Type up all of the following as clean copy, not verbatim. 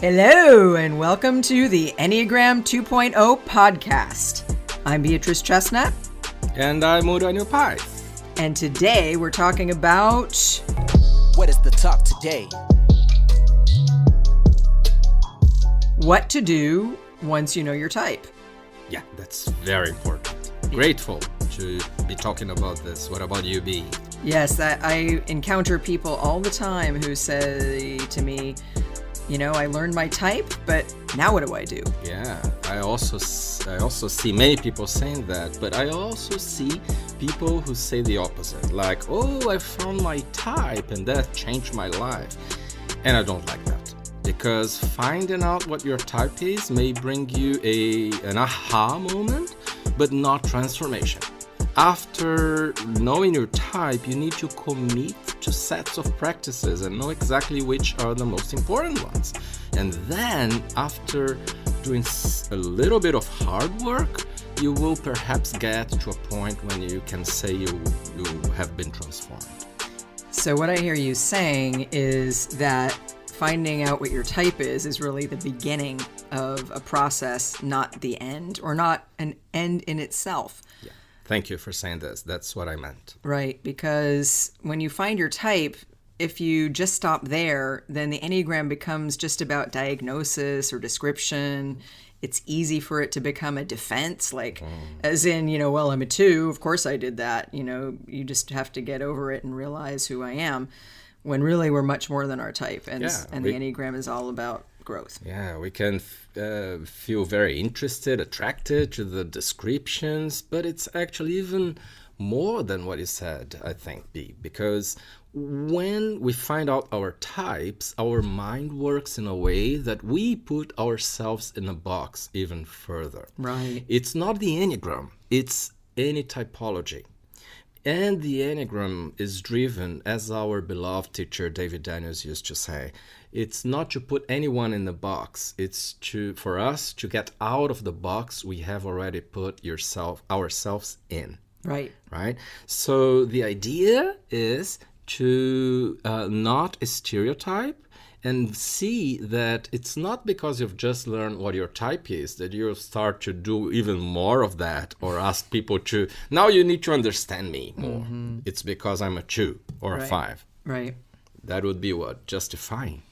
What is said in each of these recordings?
Hello, and welcome to the Enneagram 2.0 podcast. I'm Beatrice Chestnut. And I'm Uranio and Bea. And today we're talking about... What is the talk today? What to do once you know your type. Yeah, that's very important. Grateful to be talking about this. What about you, Bea? Yes, I encounter people all the time who say to me, you know, I learned my type, but now what do I do? Yeah, I also see many people saying that, but I also see people who say the opposite. Like, oh, I found my type and that changed my life. And I don't like that. Because finding out what your type is may bring you an aha moment, but not transformation. After knowing your type, you need to commit to sets of practices and know exactly which are the most important ones. And then, after doing a little bit of hard work, you will perhaps get to a point when you can say you have been transformed. So what I hear you saying is that finding out what your type is really the beginning of a process, not the end, or not an end in itself. Yeah. Thank you for saying this. That's what I meant. Right, because when you find your type, if you just stop there, then the Enneagram becomes just about diagnosis or description. It's easy for it to become a defense, like as in, well, I'm a 2, of course I did that. You just have to get over it and realize who I am, when really we're much more than our type. And the Enneagram is all about growth. Yeah, we can feel very interested, attracted to the descriptions, but it's actually even more than what you said, I think, Bea, because when we find out our types, our mind works in a way that we put ourselves in a box even further. Right. It's not the Enneagram, it's any typology. And the Enneagram is driven, as our beloved teacher David Daniels used to say, it's not to put anyone in the box. It's for us to get out of the box we have already put ourselves in. Right. Right? So the idea is to not stereotype and see that it's not because you've just learned what your type is that you'll start to do even more of that or ask people to, now you need to understand me more. Mm-hmm. It's because I'm a 2 or a 5. Right. That would be what? Justifying.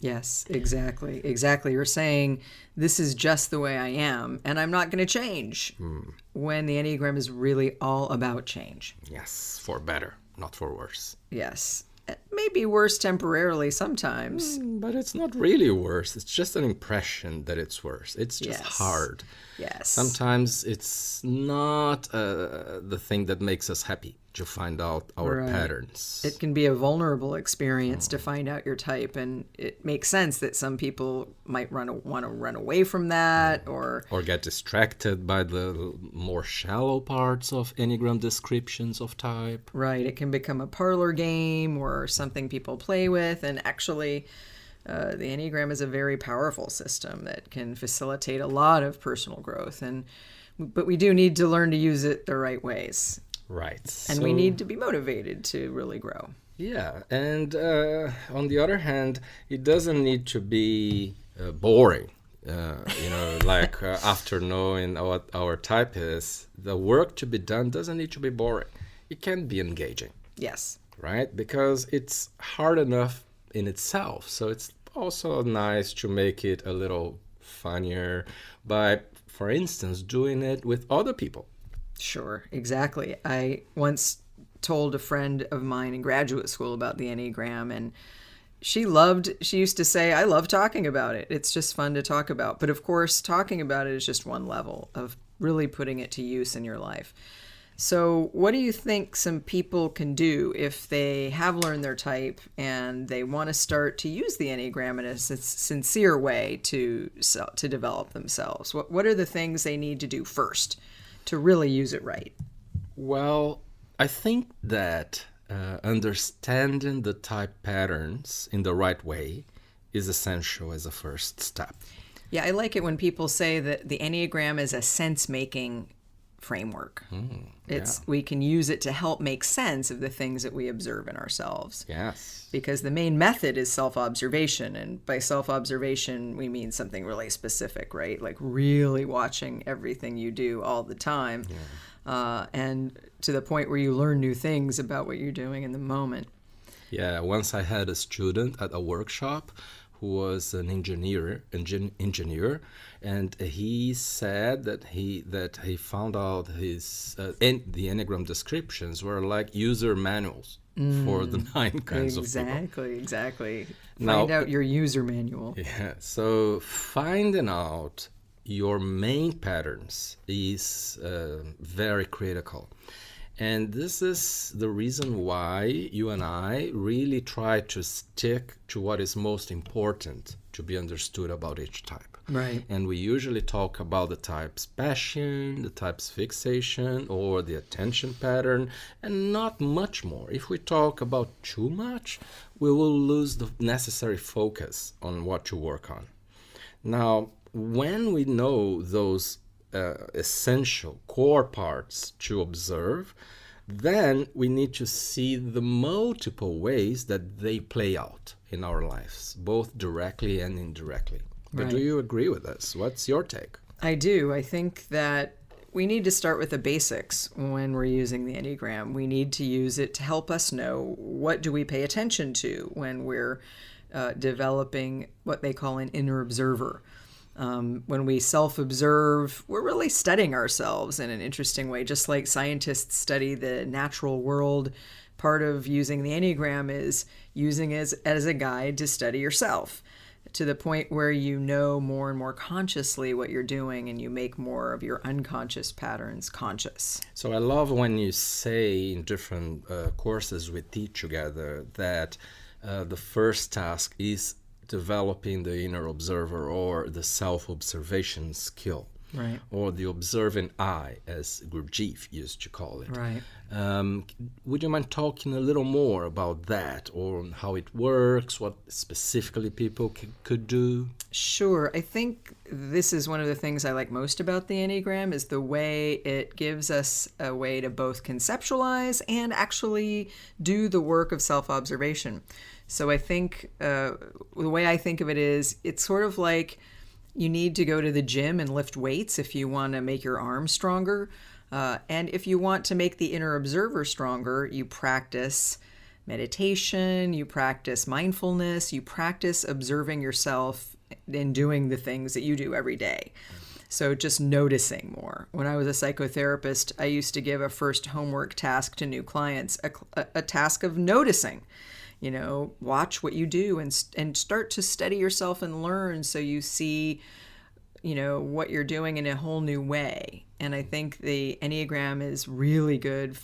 Yes, exactly. Exactly. You're saying this is just the way I am and I'm not going to change when the Enneagram is really all about change. Yes, for better, not for worse. Yes. Maybe worse temporarily sometimes. But it's not really worse. It's just an impression that it's worse. It's just hard. Yes. Sometimes it's not the thing that makes us happy to find out our patterns. It can be a vulnerable experience to find out your type, and it makes sense that some people might want to run away from that or get distracted by the more shallow parts of Enneagram descriptions of type. Right. It can become a parlor game or something people play with, and actually the Enneagram is a very powerful system that can facilitate a lot of personal growth, but we do need to learn to use it the right ways. Right. And we need to be motivated to really grow. Yeah. And on the other hand, it doesn't need to be boring. After knowing what our type is, the work to be done doesn't need to be boring. It can be engaging. Yes. Right? Because it's hard enough in itself. So it's also nice to make it a little funnier by, for instance, doing it with other people. Sure, exactly. I once told a friend of mine in graduate school about the Enneagram, and she used to say, I love talking about it. It's just fun to talk about. But of course, talking about it is just one level of really putting it to use in your life. So what do you think some people can do if they have learned their type and they want to start to use the Enneagram in a sincere way to develop themselves? What are the things they need to do first to really use it right? Well, I think that understanding the type patterns in the right way is essential as a first step. Yeah, I like it when people say that the Enneagram is a sense-making framework. Yeah. We can use it to help make sense of the things that we observe in ourselves. Yes. Because the main method is self-observation, and by self-observation we mean something really specific, right? Like really watching everything you do all the time, and to the point where you learn new things about what you're doing in the moment. Yeah, once I had a student at a workshop who was an engineer, and he said that he found out his the Enneagram descriptions were like user manuals for the 9 kinds of people. Exactly. Now, Find out your user manual. Yeah, so finding out your main patterns is very critical. And this is the reason why you and I really try to stick to what is most important to be understood about each type. Right. And we usually talk about the type's passion, the type's fixation, or the attention pattern, and not much more. If we talk about too much, we will lose the necessary focus on what to work on. Now, when we know those essential core parts to observe, then we need to see the multiple ways that they play out in our lives, both directly and indirectly. But Right. do you agree with this? What's your take? I do. I think that we need to start with the basics when we're using the Enneagram. We need to use it to help us know what do we pay attention to when we're developing what they call an inner observer. When we self-observe, we're really studying ourselves in an interesting way. Just like scientists study the natural world, part of using the Enneagram is using it as a guide to study yourself, to the point where you know more and more consciously what you're doing and you make more of your unconscious patterns conscious. So I love when you say in different courses we teach together that the first task is developing the inner observer, or the self-observation skill, Right. or the observing eye, as Gurdjieff used to call it. Right. Would you mind talking a little more about that, or how it works, what specifically people could do? Sure. I think this is one of the things I like most about the Enneagram is the way it gives us a way to both conceptualize and actually do the work of self-observation. So I think the way I think of it is it's sort of like you need to go to the gym and lift weights if you want to make your arms stronger. And if you want to make the inner observer stronger, you practice meditation, you practice mindfulness, you practice observing yourself and doing the things that you do every day. So just noticing more. When I was a psychotherapist, I used to give a first homework task to new clients, a task of noticing. You know, watch what you do and start to study yourself and learn so you see, you know, what you're doing in a whole new way. And I think the Enneagram is really good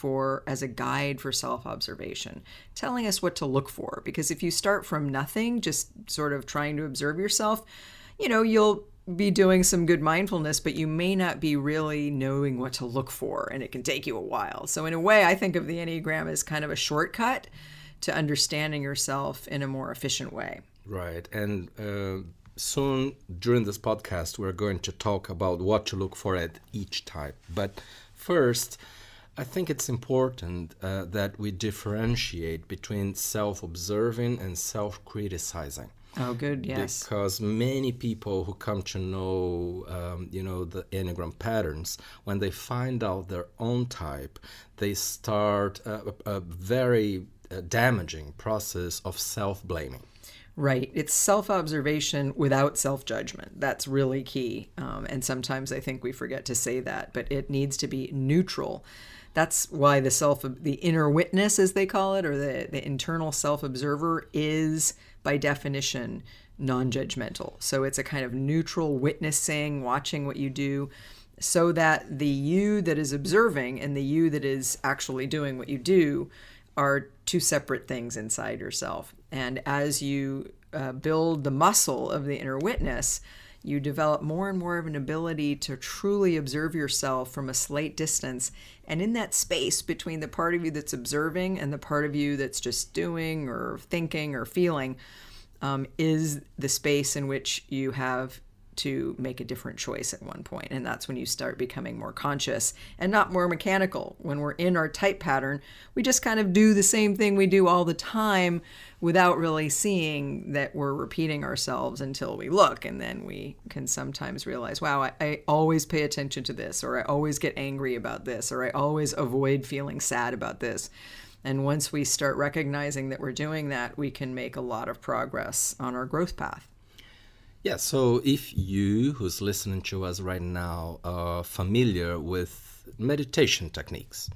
as a guide for self-observation, telling us what to look for. Because if you start from nothing, just sort of trying to observe yourself, you know, you'll be doing some good mindfulness, but you may not be really knowing what to look for, and it can take you a while. So in a way, I think of the Enneagram as kind of a shortcut to understanding yourself in a more efficient way. Right. And soon during this podcast, we're going to talk about what to look for at each type. But first, I think it's important that we differentiate between self-observing and self-criticizing. Oh, good. Yes. Because many people who come to know, the Enneagram patterns, when they find out their own type, they start a very damaging process of self-blaming. Right. It's self-observation without self-judgment. That's really key. And sometimes I think we forget to say that, but it needs to be neutral. That's why the inner witness, as they call it, or the internal self-observer is, by definition, non-judgmental. So it's a kind of neutral witnessing, watching what you do, so that the you that is observing and the you that is actually doing what you do are two separate things inside yourself. And as you build the muscle of the inner witness, you develop more and more of an ability to truly observe yourself from a slight distance. And in that space between the part of you that's observing and the part of you that's just doing or thinking or feeling is the space in which you have to make a different choice at one point. And that's when you start becoming more conscious and not more mechanical. When we're in our type pattern, we just kind of do the same thing we do all the time without really seeing that we're repeating ourselves until we look. And then we can sometimes realize, wow, I always pay attention to this, or I always get angry about this, or I always avoid feeling sad about this. And once we start recognizing that we're doing that, we can make a lot of progress on our growth path. Yeah, so if you who's listening to us right now are familiar with meditation techniques,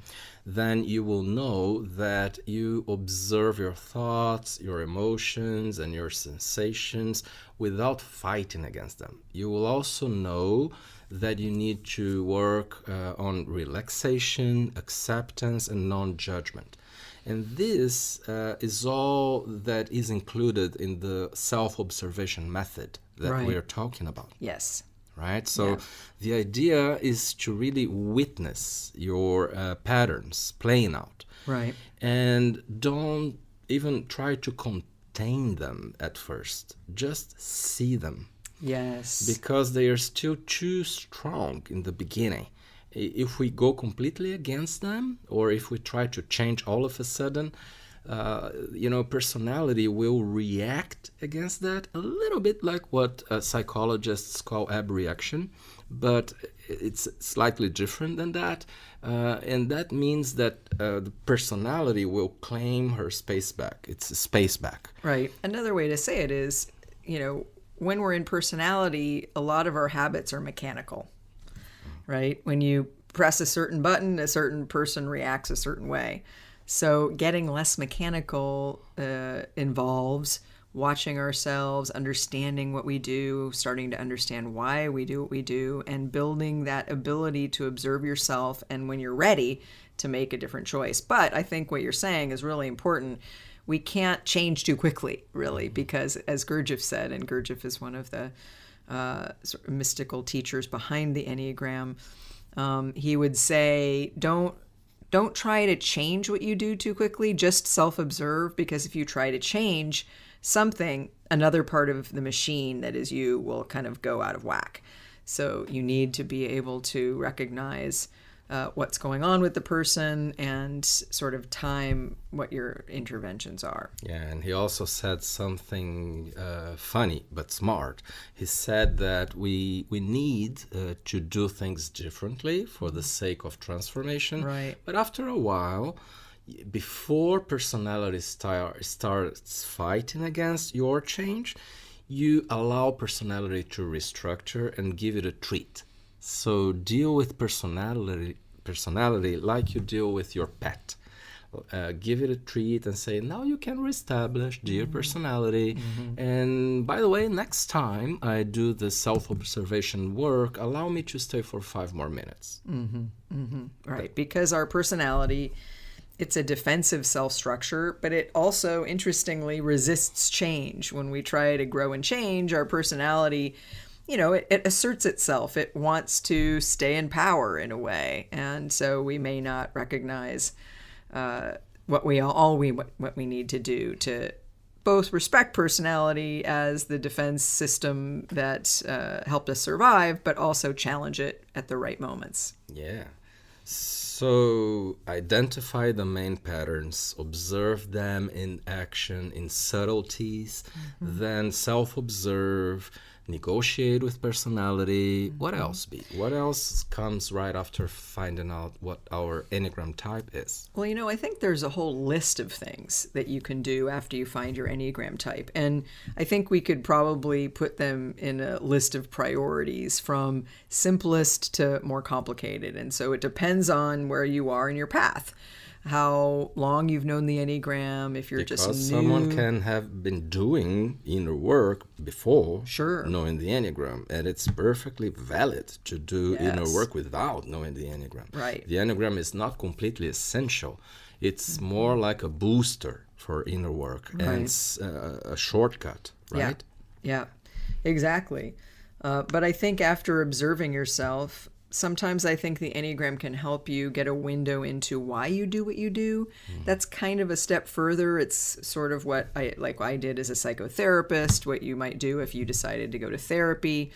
then you will know that you observe your thoughts, your emotions, and your sensations without fighting against them. You will also know that you need to work on relaxation, acceptance, and non-judgment. And this is all that is included in the self-observation method that we're talking about. Yes. Right? So the idea is to really witness your patterns playing out. Right. And don't even try to contain them at first. Just see them. Yes. Because they are still too strong in the beginning. If we go completely against them, or if we try to change all of a sudden, personality will react against that a little bit like what psychologists call abreaction, but it's slightly different than that. And that means that the personality will claim her space back. It's a space back. Right. Another way to say it is, when we're in personality, a lot of our habits are mechanical. Right? When you press a certain button, a certain person reacts a certain way. So getting less mechanical involves watching ourselves, understanding what we do, starting to understand why we do what we do, and building that ability to observe yourself, and when you're ready, to make a different choice. But I think what you're saying is really important. We can't change too quickly, really, because as Gurdjieff said, and Gurdjieff is one of the sort of mystical teachers behind the Enneagram, he would say, don't try to change what you do too quickly, just self-observe, because if you try to change something, another part of the machine that is you will kind of go out of whack. So you need to be able to recognize what's going on with the person and sort of time what your interventions are. Yeah, and he also said something funny but smart. He said that we need to do things differently for the sake of transformation. Right. But after a while, before personality starts fighting against your change, you allow personality to restructure and give it a treat. So deal with personality like you deal with your pet. Give it a treat and say, now you can reestablish dear personality. And by the way, next time I do the self-observation work, allow me to stay for 5 more minutes. Right, because our personality, it's a defensive self-structure, but it also, interestingly, resists change. When we try to grow and change, our personality, it asserts itself. It wants to stay in power in a way. And so we may not recognize what we need to do to both respect personality as the defense system that helped us survive, but also challenge it at the right moments. Yeah. So identify the main patterns, observe them in action, in subtleties, then self-observe, negotiate with personality. What else, Bea? What else comes right after finding out what our Enneagram type is? Well, I think there's a whole list of things that you can do after you find your Enneagram type. And I think we could probably put them in a list of priorities from simplest to more complicated. And so it depends on where you are in your path, how long you've known the Enneagram, if you're because just new. Someone can have been doing inner work before Sure. knowing the Enneagram, and it's perfectly valid to do inner Yes. work without knowing the Enneagram. Right. The Enneagram is not completely essential. It's more like a booster for inner work, and Right. it's a shortcut, right? Yeah, exactly. But I think after observing yourself, sometimes I think the Enneagram can help you get a window into why you do what you do. That's kind of a step further. It's sort of what I did as a psychotherapist, what you might do if you decided to go to therapy.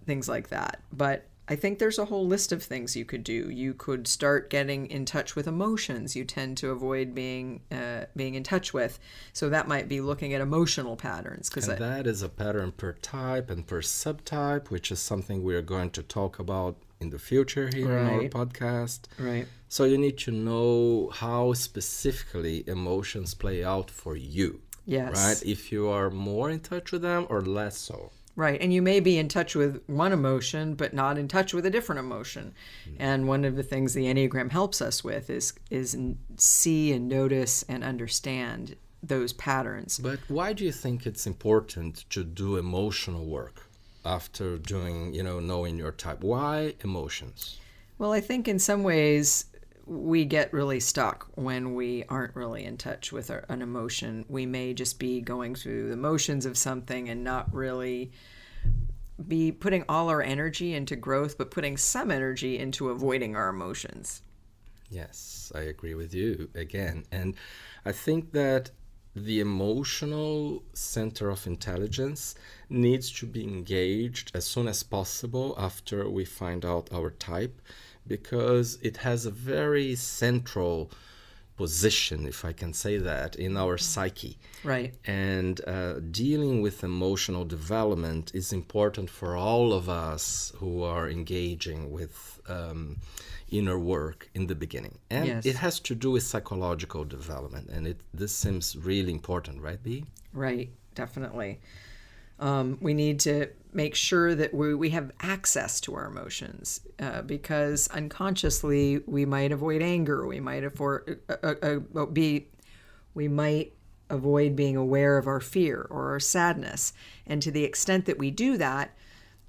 things like that. But I think there's a whole list of things you could do. You could start getting in touch with emotions you tend to avoid being in touch with. So that might be looking at emotional patterns. And that is a pattern per type and per subtype, which is something we're going to talk about in the future here in our podcast. Right. So you need to know how specifically emotions play out for you. Yes. Right? If you are more in touch with them or less so. Right. And you may be in touch with one emotion, but not in touch with a different emotion. And one of the things the Enneagram helps us with is see and notice and understand those patterns. But why do you think it's important to do emotional work after doing, knowing your type? Why emotions? Well, I think in some ways we get really stuck when we aren't really in touch with an emotion. We may just be going through the motions of something and not really be putting all our energy into growth, but putting some energy into avoiding our emotions. Yes, I agree with you again. And I think that the emotional center of intelligence needs to be engaged as soon as possible after we find out our type, because it has a very central position, if I can say that, in our psyche. Right. And dealing with emotional development is important for all of us who are engaging with inner work in the beginning. And Yes. it has to do with psychological development. And this seems really important, right, Bea? Right. Definitely. We need to make sure that we have access to our emotions, because unconsciously we might avoid anger. We might avoid being aware of our fear or our sadness. And to the extent that we do that,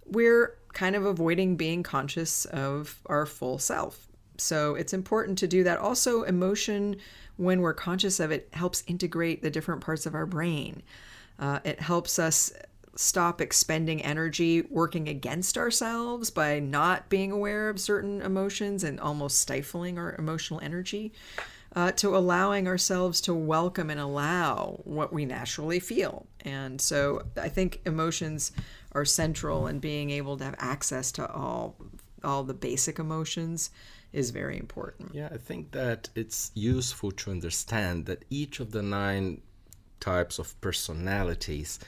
we're kind of avoiding being conscious of our full self. So it's important to do that. Also, emotion, when we're conscious of it, helps integrate the different parts of our brain. It helps us stop expending energy working against ourselves by not being aware of certain emotions and almost stifling our emotional energy, to allowing ourselves to welcome and allow what we naturally feel. And so I think emotions are central, and being able to have access to all the basic emotions is very important. Yeah, I think that it's useful to understand that each of the 9 types of personalities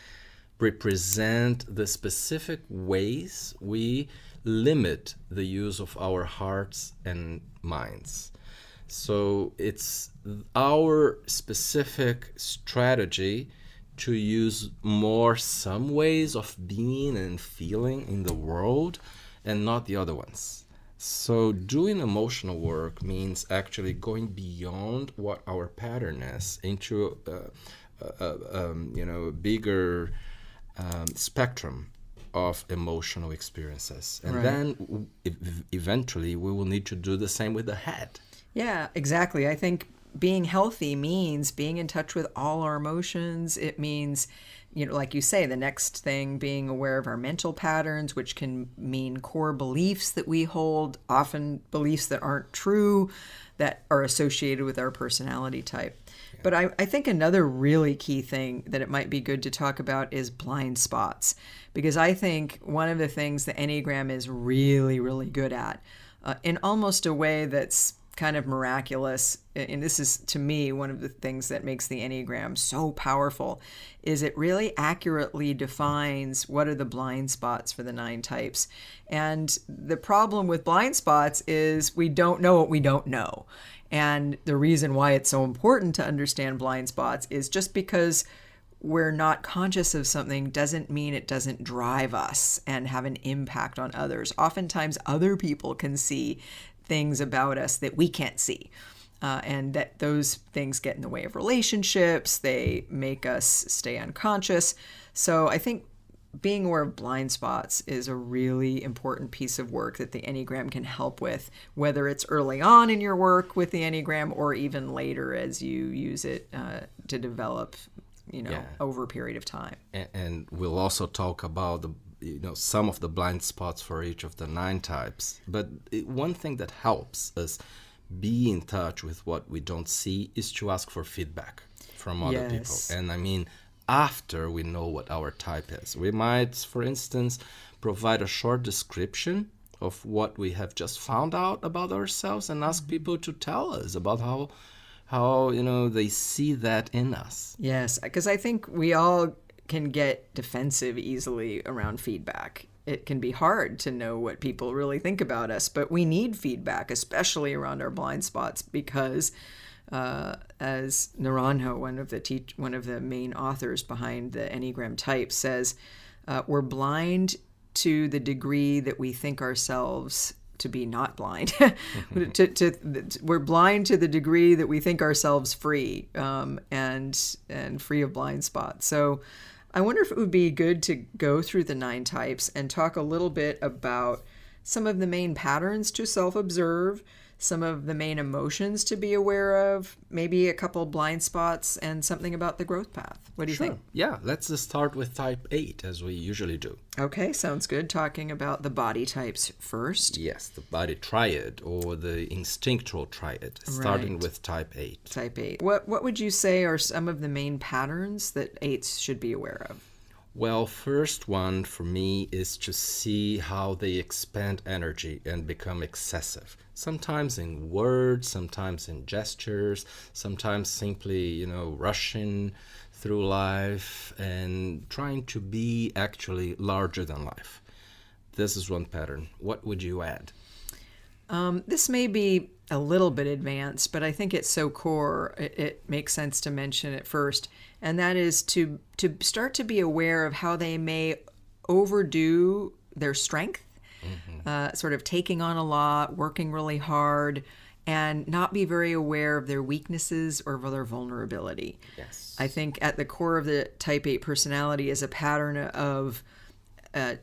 represent the specific ways we limit the use of our hearts and minds. So it's our specific strategy to use more some ways of being and feeling in the world and not the other ones. So doing emotional work means actually going beyond what our pattern is into a bigger spectrum of emotional experiences. And then eventually we will need to do the same with the head. Yeah, exactly. I think being healthy means being in touch with all our emotions. It means, like you say, the next thing, being aware of our mental patterns, which can mean core beliefs that we hold, often beliefs that aren't true, that are associated with our personality type. Yeah. But I think another really key thing that it might be good to talk about is blind spots, because I think one of the things the Enneagram is really, really good at, in almost a way that's kind of miraculous, and this is to me one of the things that makes the Enneagram so powerful, is it really accurately defines what are the blind spots for the 9 types. And the problem with blind spots is we don't know what we don't know. And the reason why it's so important to understand blind spots is just because we're not conscious of something doesn't mean it doesn't drive us and have an impact on others. Oftentimes other people can see things about us that we can't see, and that those things get in the way of relationships. They make us stay unconscious. So I think being aware of blind spots is a really important piece of work that the Enneagram can help with, whether it's early on in your work with the Enneagram or even later as you use it to develop, over a period of time. And we'll also talk about some of the blind spots for each of the 9 types. But one thing that helps us be in touch with what we don't see is to ask for feedback from other people. And I mean, after we know what our type is, we might, for instance, provide a short description of what we have just found out about ourselves and ask people to tell us about how they see that in us. Yes, because I think we all can get defensive easily around feedback. It can be hard to know what people really think about us, but we need feedback, especially around our blind spots, because as Naranjo, one of the main authors behind the Enneagram types, says, we're blind to the degree that we think ourselves to be not blind. We're blind to the degree that we think ourselves free, and free of blind spots. So I wonder if it would be good to go through the 9 types and talk a little bit about some of the main patterns to self-observe, some of the main emotions to be aware of, maybe a couple blind spots, and something about the growth path. What do you think? Yeah, let's just start with type 8, as we usually do. Okay, sounds good. Talking about the body types first. Yes, the body triad, or the instinctual triad, starting Right. with type 8. Type 8. What would you say are some of the main patterns that 8s should be aware of? Well, first one for me is to see how they expend energy and become excessive. Sometimes in words, sometimes in gestures, sometimes simply, rushing through life and trying to be actually larger than life. This is one pattern. What would you add? This may be a little bit advanced, but I think it's so core, it makes sense to mention it first. And that is to start to be aware of how they may overdo their strength, sort of taking on a lot, working really hard, and not be very aware of their weaknesses or of their vulnerability. Yes. I think at the core of the type 8 personality is a pattern of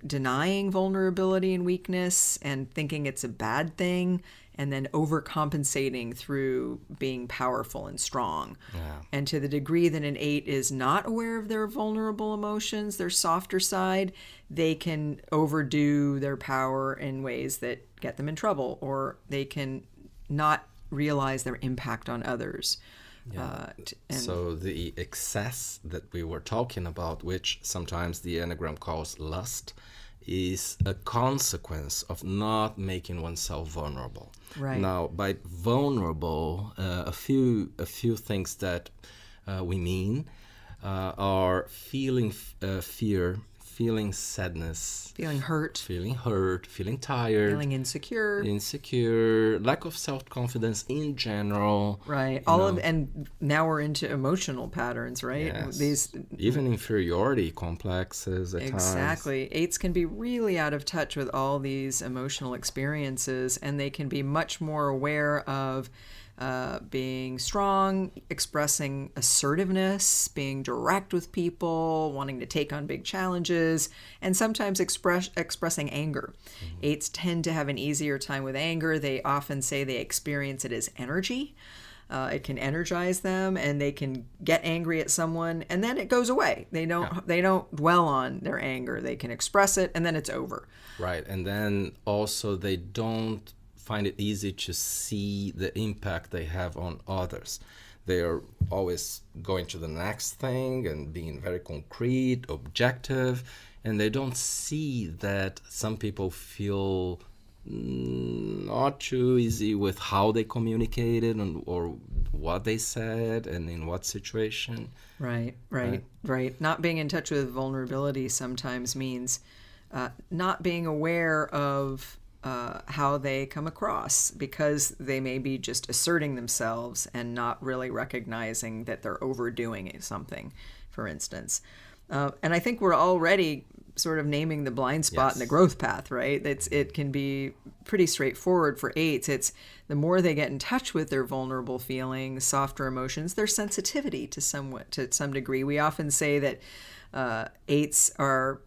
denying vulnerability and weakness and thinking it's a bad thing, and then overcompensating through being powerful and strong. Yeah. And to the degree that an 8 is not aware of their vulnerable emotions, their softer side, they can overdo their power in ways that get them in trouble, or they can not realize their impact on others. Yeah. So the excess that we were talking about, which sometimes the Enneagram calls lust, is a consequence of not making oneself vulnerable. Right. Now, by vulnerable, a few things that we mean are feeling fear, feeling sadness, feeling hurt, feeling tired, feeling insecure, lack of self-confidence in general. Right. And now we're into emotional patterns, right? Yes. These even inferiority complexes at times. Exactly. 8s can be really out of touch with all these emotional experiences, and they can be much more aware of being strong, expressing assertiveness, being direct with people, wanting to take on big challenges, and sometimes expressing anger. 8s tend to have an easier time with anger. They often say they experience it as energy. It can energize them, and they can get angry at someone, and then it goes away. They don't dwell on their anger. They can express it, and then it's over. Right, and then also they don't find it easy to see the impact they have on others. They are always going to the next thing and being very concrete, objective, and they don't see that some people feel not too easy with how they communicated or what they said and in what situation. Right. Not being in touch with vulnerability sometimes means not being aware of how they come across, because they may be just asserting themselves and not really recognizing that they're overdoing something, for instance. And I think we're already sort of naming the blind spot in the growth path, right? It can be pretty straightforward for 8s. It's the more they get in touch with their vulnerable feelings, softer emotions, their sensitivity to some degree. We often say that 8s are,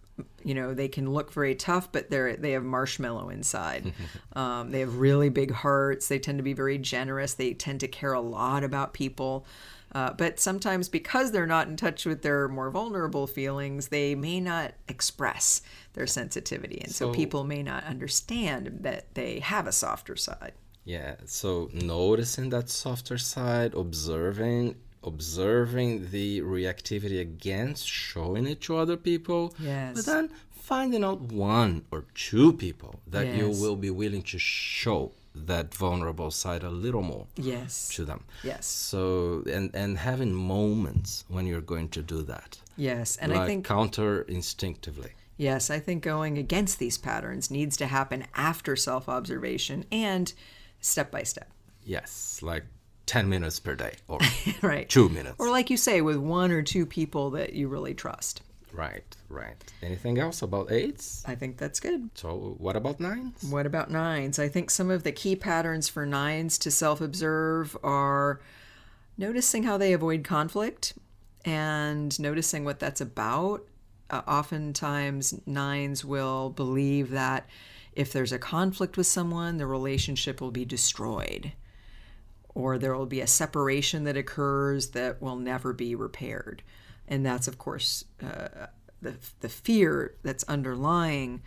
they can look very tough, but they have marshmallow inside. They have really big hearts. They tend to be very generous. They tend to care a lot about people. But sometimes, because they're not in touch with their more vulnerable feelings, they may not express their sensitivity. And so people may not understand that they have a softer side. Yeah, so noticing that softer side, observing, observing the reactivity against showing it to other people, Yes. but then finding out one or two people that you Yes. will be willing to show that vulnerable side a little more Yes. to them. Yes. So, and having moments when you're going to do that. Yes. And like I think counter instinctively. Yes, I think going against these patterns needs to happen after self-observation and step by step. Yes, like 10 minutes per day or Right. 2 minutes. Or like you say, with one or two people that you really trust. Right, right. Anything else about 8s? I think that's good. So what about 9s? What about 9s? I think some of the key patterns for 9s to self-observe are noticing how they avoid conflict and noticing what that's about. Oftentimes, 9s will believe that if there's a conflict with someone, the relationship will be destroyed, or there will be a separation that occurs that will never be repaired. And that's, of course, the fear that's underlying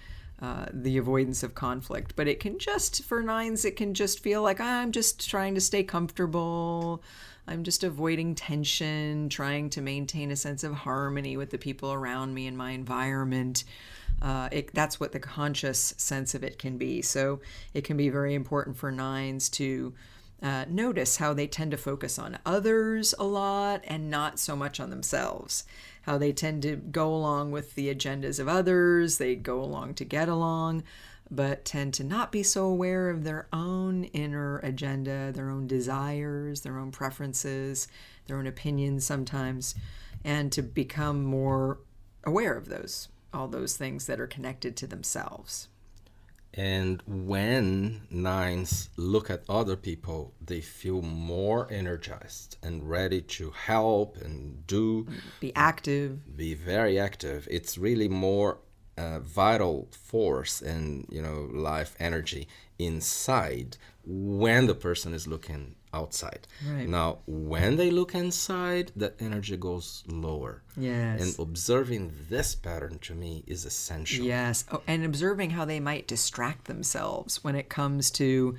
the avoidance of conflict. But it can just, for 9s, it can just feel like I'm just trying to stay comfortable. I'm just avoiding tension, trying to maintain a sense of harmony with the people around me and my environment. That's what the conscious sense of it can be. So it can be very important for 9s to notice how they tend to focus on others a lot and not so much on themselves. How they tend to go along with the agendas of others. They go along to get along, but tend to not be so aware of their own inner agenda, their own desires, their own preferences, their own opinions sometimes, and to become more aware of all those things that are connected to themselves. And when 9s look at other people, they feel more energized and ready to help and Be active. be very active. It's really more vital force and life energy inside when the person is looking outside. Right. Now, when they look inside, that energy goes lower. Yes. And observing this pattern to me is essential. Yes. Oh, and observing how they might distract themselves when it comes to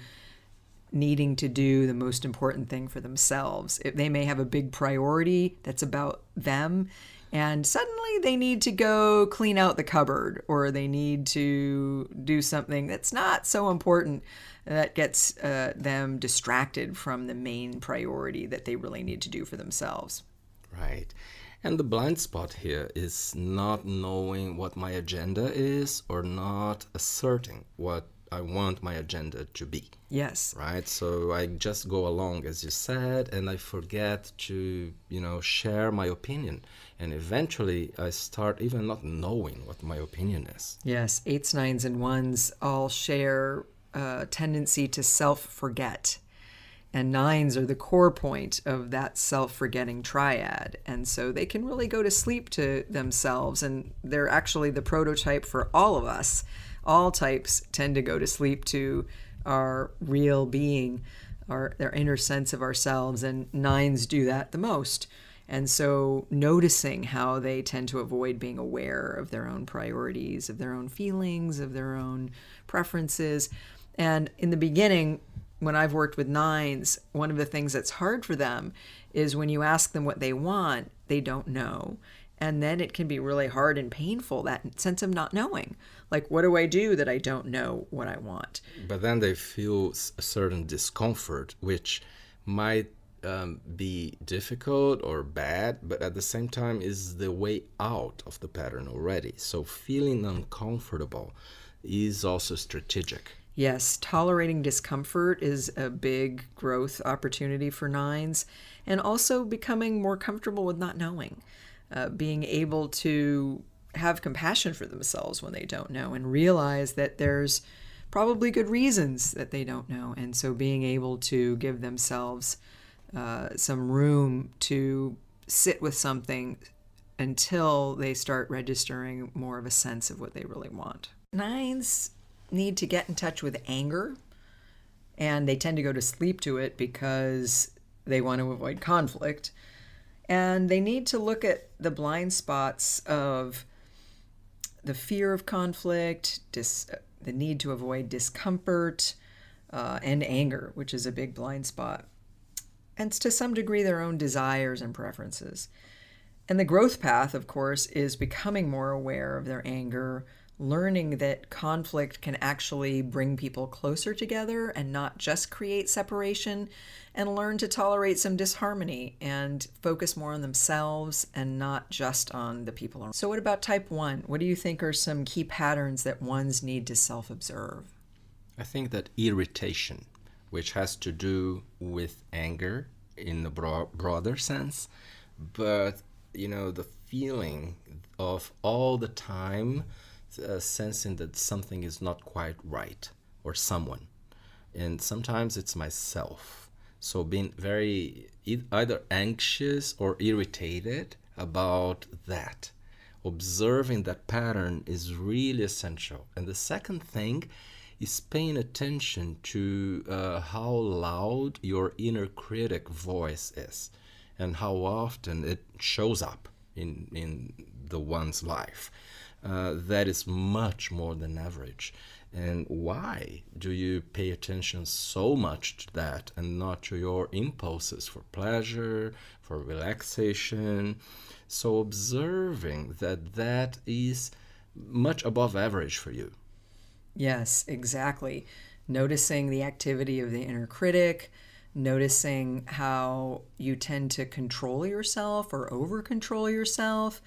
needing to do the most important thing for themselves. They may have a big priority that's about them, and suddenly they need to go clean out the cupboard, or they need to do something that's not so important that gets them distracted from the main priority that they really need to do for themselves. Right. And the blind spot here is not knowing what my agenda is or not asserting what I want my agenda to be. Yes. Right? So I just go along, as you said, and I forget to, share my opinion. And eventually I start even not knowing what my opinion is. Yes. 8s, 9s, and 1s all share a tendency to self-forget. And 9s are the core point of that self-forgetting triad. And so they can really go to sleep to themselves. And they're actually the prototype for all of us. All types tend to go to sleep to our real being, their inner sense of ourselves. And 9s do that the most. And so noticing how they tend to avoid being aware of their own priorities, of their own feelings, of their own preferences. And in the beginning, when I've worked with 9s, one of the things that's hard for them is when you ask them what they want, they don't know. And then it can be really hard and painful, that sense of not knowing. Like, what do I do that I don't know what I want? But then they feel a certain discomfort, which might be difficult or bad, but at the same time is the way out of the pattern already. So feeling uncomfortable is also strategic. Yes, tolerating discomfort is a big growth opportunity for 9s, and also becoming more comfortable with not knowing, being able to have compassion for themselves when they don't know and realize that there's probably good reasons that they don't know. And so being able to give themselves some room to sit with something until they start registering more of a sense of what they really want. 9s need to get in touch with anger, and they tend to go to sleep to it because they want to avoid conflict. And they need to look at the blind spots of the fear of conflict, the need to avoid discomfort, and anger, which is a big blind spot. and to some degree their own desires and preferences. And the growth path, of course, is becoming more aware of their anger, learning that conflict can actually bring people closer together and not just create separation, and learn to tolerate some disharmony and focus more on themselves and not just on the people around. So what about type 1? What do you think are some key patterns that ones need to self-observe? I think that irritation, which has to do with anger in the broader sense, but the feeling of all the time sensing that something is not quite right or someone. And sometimes it's myself. So being very either anxious or irritated about that. Observing that pattern is really essential. And the second thing is paying attention to how loud your inner critic voice is and how often it shows up in the one's life. That is much more than average. And why do you pay attention so much to that and not to your impulses for pleasure, for relaxation? So observing that is much above average for you. Yes, exactly. Noticing the activity of the inner critic, noticing how you tend to control yourself or over-control yourself,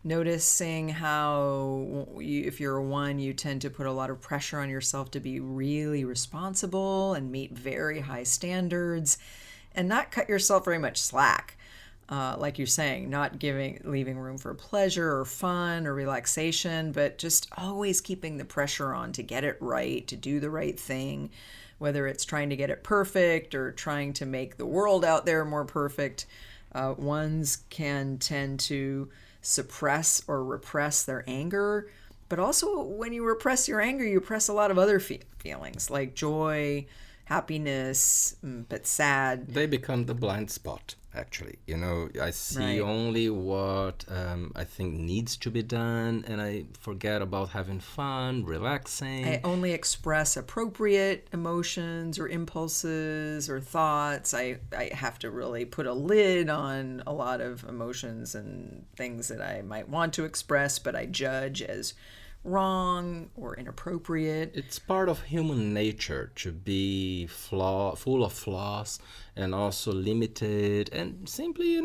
noticing how if you're a 1, you tend to put a lot of pressure on yourself to be really responsible and meet very high standards and not cut yourself very much slack. Like you're saying, not leaving room for pleasure or fun or relaxation, but just always keeping the pressure on to get it right, to do the right thing, whether it's trying to get it perfect or trying to make the world out there more perfect. Ones can tend to suppress or repress their anger, but also when you repress your anger, you repress a lot of other feelings like joy, happiness, but sad. They become the blind spot, actually. I see only what I think needs to be done, and I forget about having fun, relaxing. I only express appropriate emotions or impulses or thoughts. I have to really put a lid on a lot of emotions and things that I might want to express, but I judge as wrong or inappropriate. It's part of human nature to be full of flaws and also limited and simply,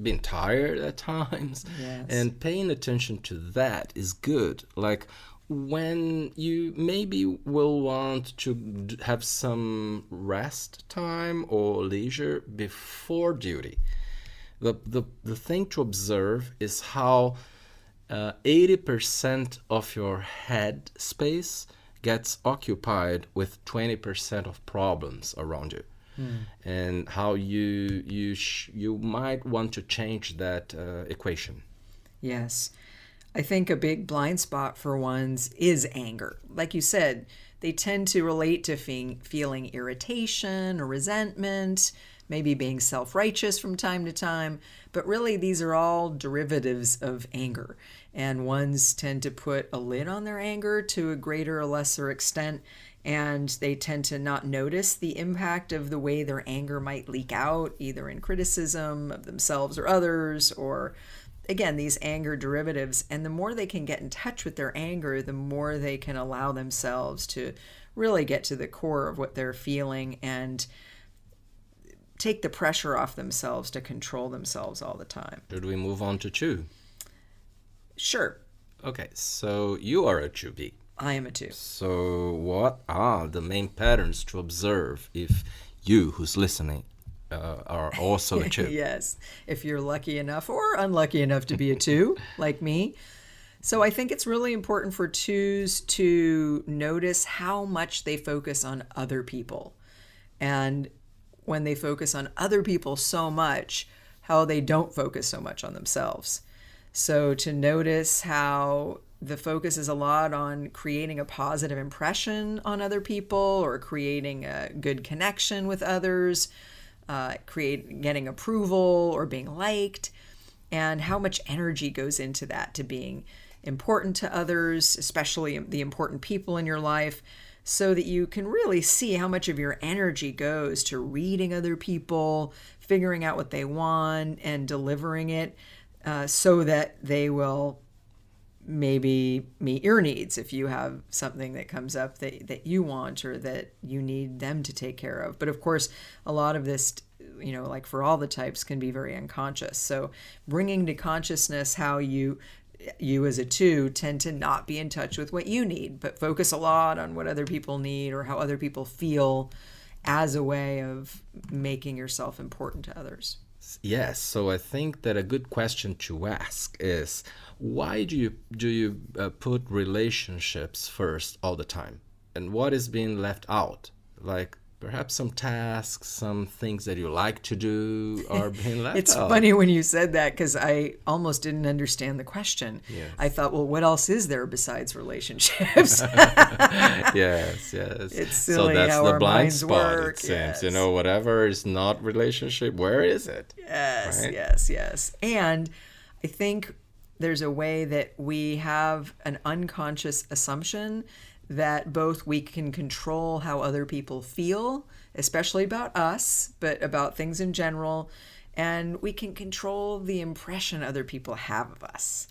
being tired at times. Yes. And paying attention to that is good. Like when you maybe will want to have some rest time or leisure before duty. The thing to observe is how 80% of your head space gets occupied with 20% of problems around you. And how you might want to change that equation. Yes. I think a big blind spot for ones is anger. Like you said, they tend to relate to feeling irritation or resentment, maybe being self-righteous from time to time, but really these are all derivatives of anger. And ones tend to put a lid on their anger to a greater or lesser extent, and they tend to not notice the impact of the way their anger might leak out, either in criticism of themselves or others, or again, these anger derivatives. And the more they can get in touch with their anger, the more they can allow themselves to really get to the core of what they're feeling and take the pressure off themselves to control themselves all the time. Should we move on to 2? Sure. Okay, so you are a 2B. I am a 2. So what are the main patterns to observe if you, who's listening, are also a 2? Yes, if you're lucky enough or unlucky enough to be a 2, like me. So I think it's really important for 2s to notice how much they focus on other people. And when they focus on other people so much, how they don't focus so much on themselves. So to notice how the focus is a lot on creating a positive impression on other people or creating a good connection with others, getting approval or being liked, and how much energy goes into that, to being important to others, especially the important people in your life, so that you can really see how much of your energy goes to reading other people, figuring out what they want and delivering it so that they will maybe meet your needs if you have something that comes up that you want or that you need them to take care of. But of course, a lot of this, like for all the types, can be very unconscious. So bringing to consciousness how you as a 2 tend to not be in touch with what you need, but focus a lot on what other people need or how other people feel as a way of making yourself important to others. Yes, so I think that a good question to ask is, why do you put relationships first all the time? And what is being left out? Like perhaps some tasks, some things that you like to do are being left It's out. funny when you said that because I almost didn't understand the question. Yes. I thought, well, what else is there besides relationships? Yes. It's So silly that's how the our blind minds spot, work. it seems. Yes. Whatever is not relationship, where is it? Yes, Right? yes. And I think there's a way that we have an unconscious assumption that both we can control how other people feel, especially about us, but about things in general, and we can control the impression other people have of us.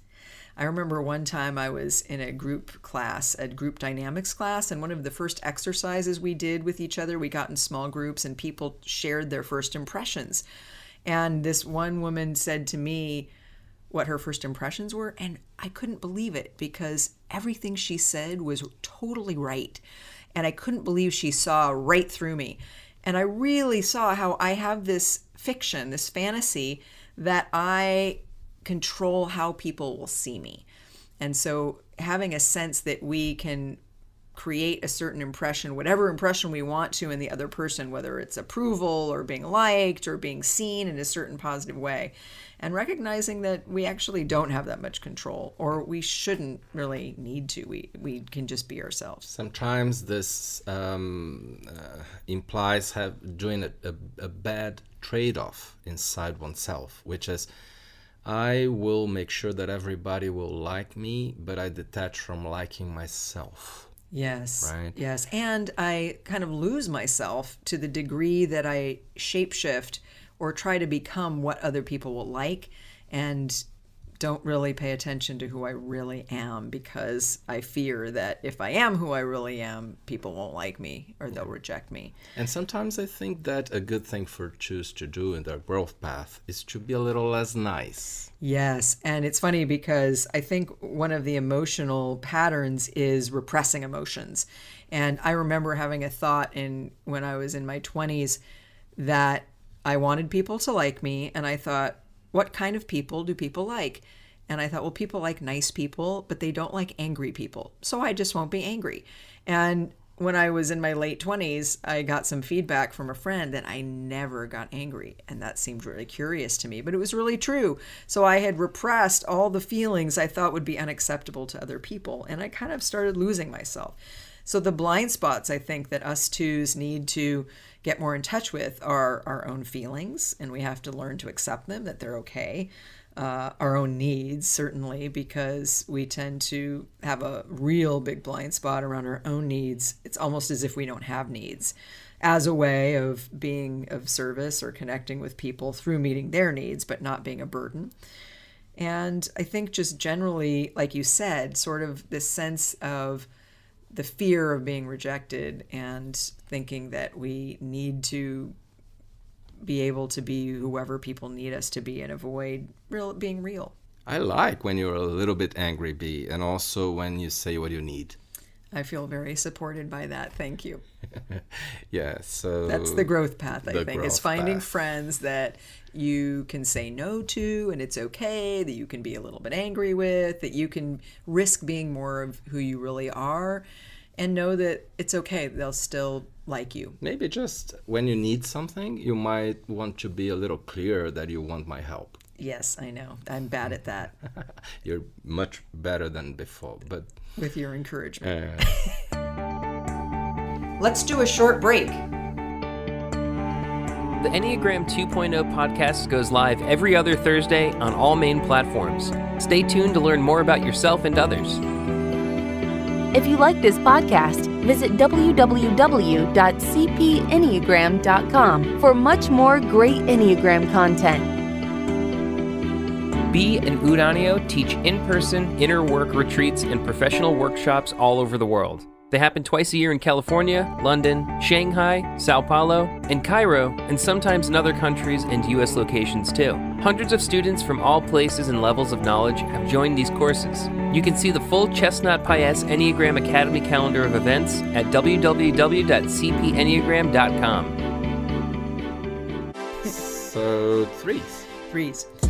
I remember one time I was in a group class, a group dynamics class, and one of the first exercises we did with each other, we got in small groups and people shared their first impressions. And this one woman said to me what her first impressions were, and I couldn't believe it because everything she said was totally right. And I couldn't believe she saw right through me. And I really saw how I have this fiction, this fantasy, that I control how people will see me. And so having a sense that we can create a certain impression, whatever impression we want to in the other person, whether it's approval or being liked or being seen in a certain positive way, and recognizing that we actually don't have that much control, or we shouldn't really need to. We can just be ourselves. Sometimes this implies doing a bad trade-off inside oneself, which is, I will make sure that everybody will like me, but I detach from liking myself. Yes. Right. Yes. And I kind of lose myself to the degree that I shapeshift or try to become what other people will like and don't really pay attention to who I really am because I fear that if I am who I really am, people won't like me or they'll reject me. And sometimes I think that a good thing for choose to do in their growth path is to be a little less nice. Yes. And it's funny because I think one of the emotional patterns is repressing emotions. And I remember having a thought when I was in my 20s that I wanted people to like me. And I thought, what kind of people do people like? And I thought, well, people like nice people, but they don't like angry people. So I just won't be angry. And when I was in my late 20s, I got some feedback from a friend that I never got angry. And that seemed really curious to me, but it was really true. So I had repressed all the feelings I thought would be unacceptable to other people. And I kind of started losing myself. So the blind spots I think that us 2s need to get more in touch with are our own feelings, and we have to learn to accept them, that they're okay. Our own needs, certainly, because we tend to have a real big blind spot around our own needs. It's almost as if we don't have needs, as a way of being of service or connecting with people through meeting their needs, but not being a burden. And I think just generally, like you said, sort of this sense of the fear of being rejected and thinking that we need to be able to be whoever people need us to be and avoid being real. I like when you're a little bit angry, Bea, and also when you say what you need. I feel very supported by that. Thank you. Yeah, so that's the growth path, I the think. growth It's finding path. friends that you can say no to and it's okay, that you can be a little bit angry with, that you can risk being more of who you really are, and know that it's okay. They'll still like you. Maybe just when you need something, you might want to be a little clearer that you want my help. Yes, I know. I'm bad at that You're much better than before, but with your encouragement. Let's do a short break. The Enneagram 2.0 podcast goes live every other Thursday on all main platforms. Stay tuned to learn more about yourself and others. If you like this podcast, visit www.cpenneagram.com for much more great Enneagram content. Bea and Uranio teach in-person inner work retreats and professional workshops all over the world. They happen twice a year in California, London, Shanghai, Sao Paulo, and Cairo, and sometimes in other countries and U.S. locations too. Hundreds of students from all places and levels of knowledge have joined these courses. You can see the full Chestnut Pies Enneagram Academy calendar of events at www.cpenneagram.com. So threes. Threes. Yeah.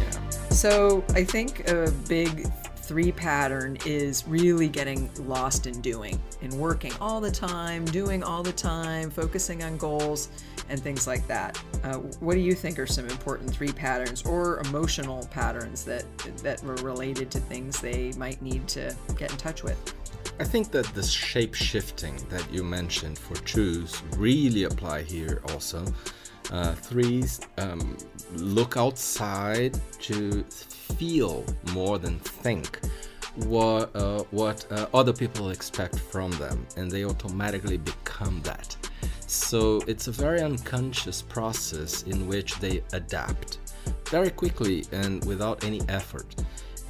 So I think a big 3 pattern is really getting lost in doing and working all the time, doing all the time, focusing on goals and things like that. What do you think are some important 3 patterns or emotional patterns that were related to things they might need to get in touch with? I think that the shape shifting that you mentioned for twos really apply here also. Threes look outside to feel more than think what other people expect from them, and they automatically become that. So it's a very unconscious process in which they adapt very quickly and without any effort.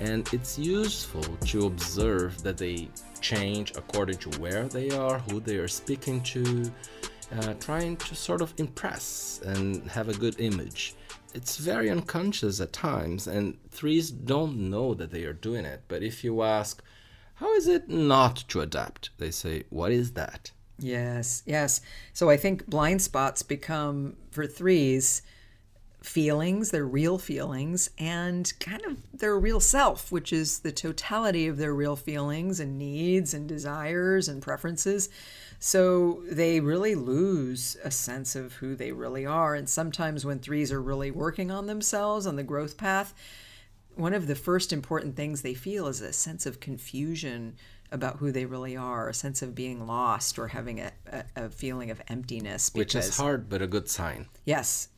And it's useful to observe that they change according to where they are, who they are speaking to, trying to sort of impress and have a good image. It's very unconscious at times, and threes don't know that they are doing it. But if you ask, how is it not to adapt? They say, what is that? Yes. So I think blind spots become, for threes, feelings, their real feelings, and kind of their real self, which is the totality of their real feelings and needs and desires and preferences. So they really lose a sense of who they really are. And sometimes when threes are really working on themselves on the growth path, one of the first important things they feel is a sense of confusion about who they really are, a sense of being lost or having a feeling of emptiness. Which is hard, but a good sign. Yes,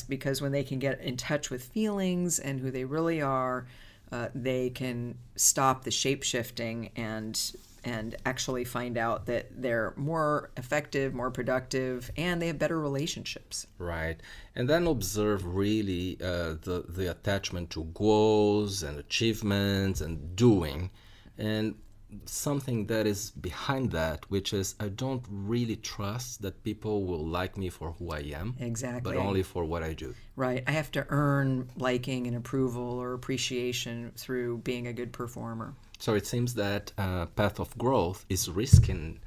because when they can get in touch with feelings and who they really are, they can stop the shape-shifting and actually find out that they're more effective, more productive, and they have better relationships. Right. And then observe really the attachment to goals and achievements and doing. And something that is behind that, which is I don't really trust that people will like me for who I am. Exactly. But only for what I do. Right. I have to earn liking and approval or appreciation through being a good performer. So it seems that path of growth is risking,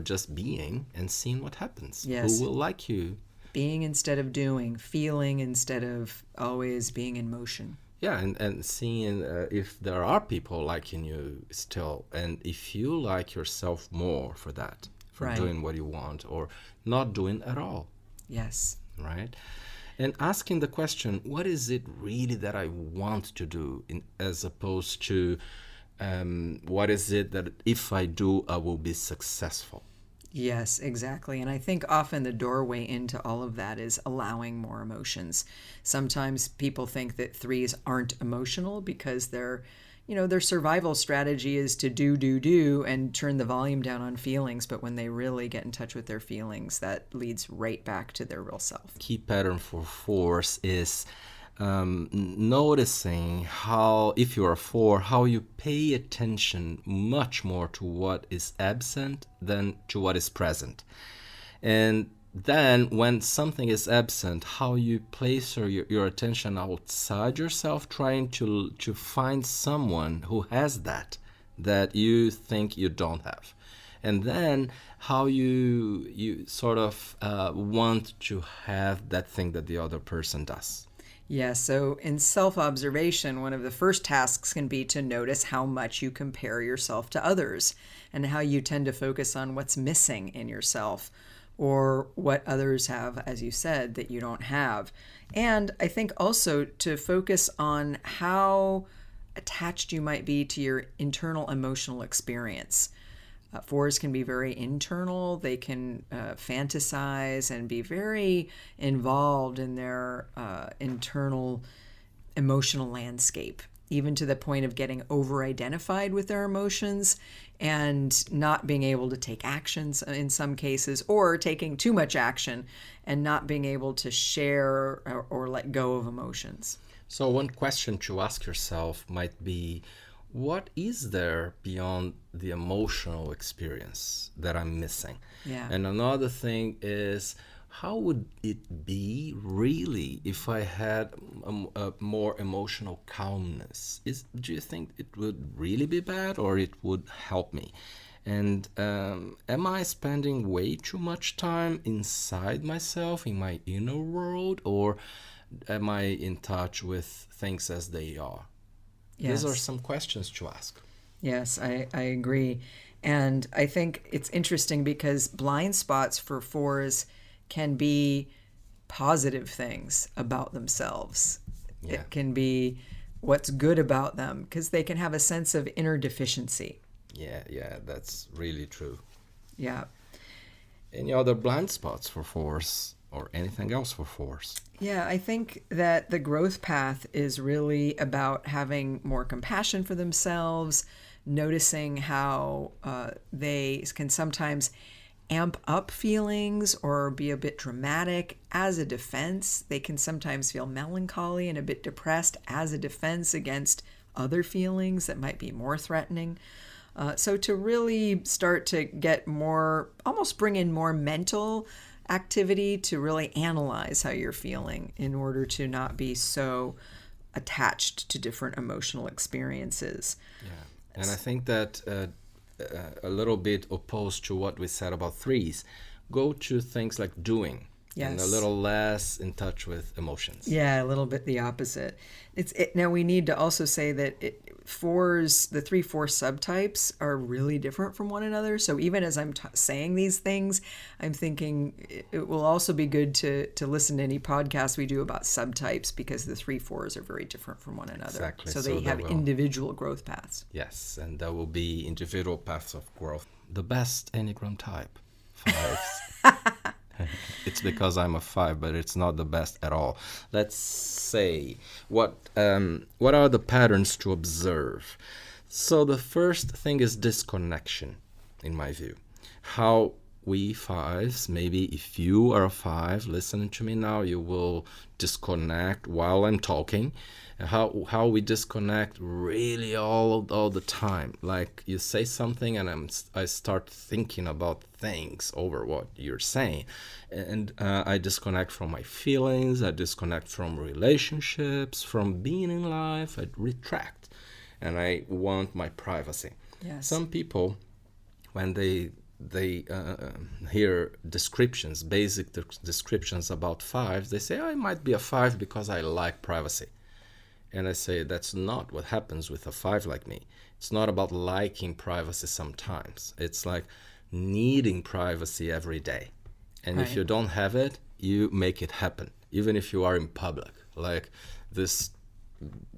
just being and seeing what happens. Yes. Who will like you? Being instead of doing, feeling instead of always being in motion. Yeah, and seeing if there are people liking you still, and if you like yourself more for that, for Right. doing what you want or not doing at all. Yes. Right? And asking the question, what is it really that I want to do, as opposed to what is it that if I do, I will be successful? Yes, exactly. And I think often the doorway into all of that is allowing more emotions. Sometimes people think that threes aren't emotional because their survival strategy is to do and turn the volume down on feelings. But when they really get in touch with their feelings, that leads right back to their real self. Key pattern for fours is noticing how, if you're a four, how you pay attention much more to what is absent than to what is present. And then when something is absent, how you place your attention outside yourself, trying to find someone who has that you think you don't have. And then how you sort of want to have that thing that the other person does. Yeah, so in self-observation, one of the first tasks can be to notice how much you compare yourself to others and how you tend to focus on what's missing in yourself or what others have, as you said, that you don't have. And I think also to focus on how attached you might be to your internal emotional experience. Fours can be very internal. They can fantasize and be very involved in their internal emotional landscape. even to the point of getting over-identified with their emotions and not being able to take actions in some cases, or taking too much action and not being able to share or let go of emotions. So one question to ask yourself might be, what is there beyond the emotional experience that I'm missing? Yeah. And another thing is, how would it be really if I had a more emotional calmness? Do you think it would really be bad, or it would help me? And am I spending way too much time inside myself, in my inner world, or am I in touch with things as they are? Yes. These are some questions to ask. Yes, I agree. And I think it's interesting because blind spots for fours can be positive things about themselves. Yeah. It can be what's good about them, because they can have a sense of inner deficiency. Yeah, that's really true. Yeah. Any other blind spots for fours, or anything else for fours? Yeah, I think that the growth path is really about having more compassion for themselves, noticing how they can sometimes amp up feelings or be a bit dramatic as a defense. They can sometimes feel melancholy and a bit depressed as a defense against other feelings that might be more threatening. So to really start to get more, almost bring in more mental activity to really analyze how you're feeling in order to not be so attached to different emotional experiences. Yeah, and I think that a little bit opposed to what we said about threes, go to things like doing. Yes. And a little less in touch with emotions. Yeah, a little bit the opposite. Now we need to also say that the 3-4 subtypes are really different from one another. So even as I'm saying these things, I'm thinking it will also be good to listen to any podcast we do about subtypes, because the 3-4s are very different from one another. Exactly. So they have individual growth paths. Yes, and there will be individual paths of growth. The best Enneagram type, 5s. It's because I'm a 5, but it's not the best at all. Let's say, what are the patterns to observe? So the first thing is disconnection, in my view. How we 5s, maybe if you are a 5, listening to me now, you will disconnect while I'm talking. How we disconnect really all the time. Like you say something and I start thinking about things over what you're saying. And I disconnect from my feelings, I disconnect from relationships, from being in life, I retract. And I want my privacy. Yes. Some people, when they hear descriptions, basic descriptions about 5s, they say, I might be a 5 because I like privacy. And I say, that's not what happens with a 5 like me. It's not about liking privacy sometimes. It's like needing privacy every day. And right. If you don't have it, you make it happen, even if you are in public. Like this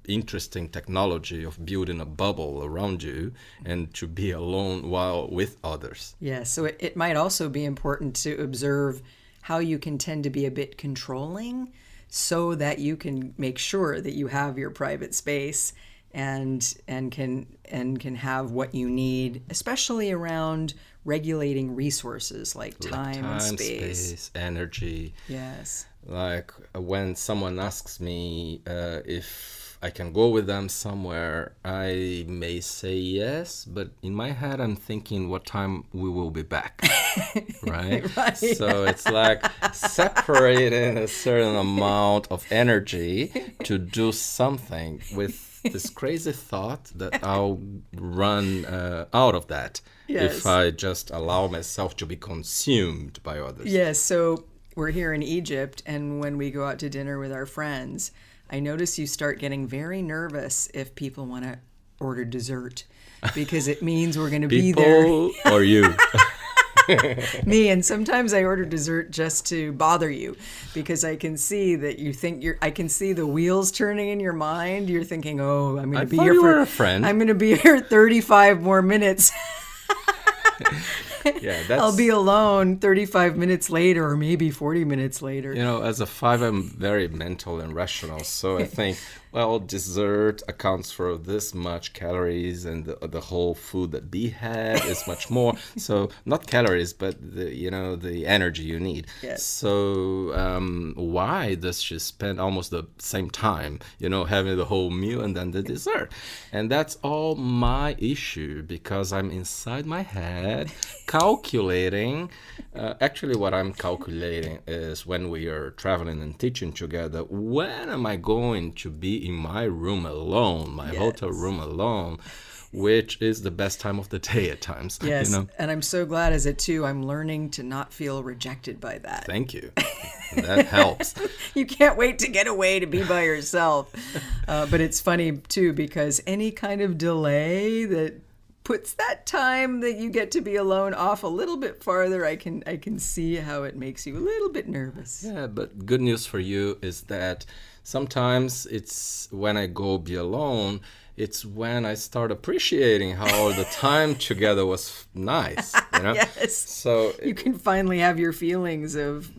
interesting technology of building a bubble around you and to be alone while with others. Yes, so it might also be important to observe how you can tend to be a bit controlling, so that you can make sure that you have your private space and can have what you need, especially around regulating resources like time and space, energy. Yes. Like when someone asks me if I can go with them somewhere, I may say yes, but in my head I'm thinking what time we will be back, right? Right. So it's like separating a certain amount of energy to do something with this crazy thought that I'll run out of that if I just allow myself to be consumed by others. Yes, so we're here in Egypt, and when we go out to dinner with our friends, I notice you start getting very nervous if people want to order dessert, because it means we're going to be there. People or you? Me, and sometimes I order dessert just to bother you, because I can see that you think I can see the wheels turning in your mind. You're thinking, oh, I'm going to be here for a friend. I'm going to be here 35 more minutes. Yeah, I'll be alone 35 minutes later, or maybe 40 minutes later. You know, as a 5, I'm very mental and rational. So I think Well, dessert accounts for this much calories, and the whole food that Bea had is much more. So not calories, but the energy you need. Yes. So why does she spend almost the same time, having the whole meal and then the dessert? And that's all my issue, because I'm inside my head calculating. Actually, what I'm calculating is, when we are traveling and teaching together, when am I going to be in my room alone, my hotel room alone, which is the best time of the day at times. Yes, and I'm so glad as a two, I'm learning to not feel rejected by that. Thank you. That helps. You can't wait to get away to be by yourself. But it's funny, too, because any kind of delay that puts that time that you get to be alone off a little bit farther, I can see how it makes you a little bit nervous. Yeah, but good news for you is that sometimes it's when I go be alone, it's when I start appreciating how the time together was nice, Yes. So you can finally have your feelings of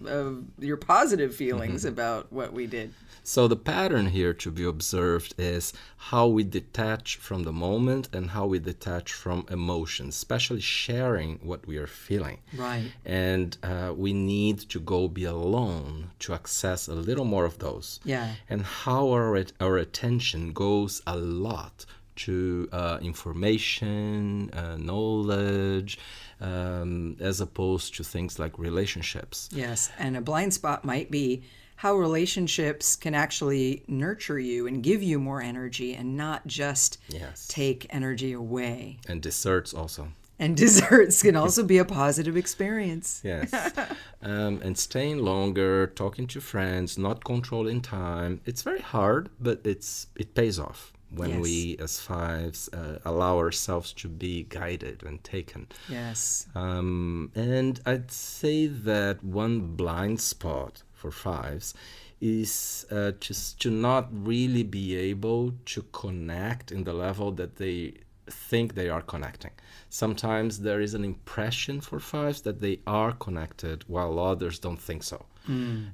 your positive feelings about what we did. So the pattern here to be observed is how we detach from the moment and how we detach from emotions, especially sharing what we are feeling. Right. And we need to go be alone to access a little more of those. Yeah. And how our attention goes a lot to information, knowledge, as opposed to things like relationships. Yes. And a blind spot might be how relationships can actually nurture you and give you more energy and not just take energy away. And desserts also. And desserts can also be a positive experience. Yes. And staying longer, talking to friends, not controlling time. It's very hard, but it pays off when we, as fives, allow ourselves to be guided and taken. Yes. And I'd say that one blind spot for fives is just to not really be able to connect in the level that they think they are connecting. Sometimes there is an impression for fives that they are connected while others don't think so.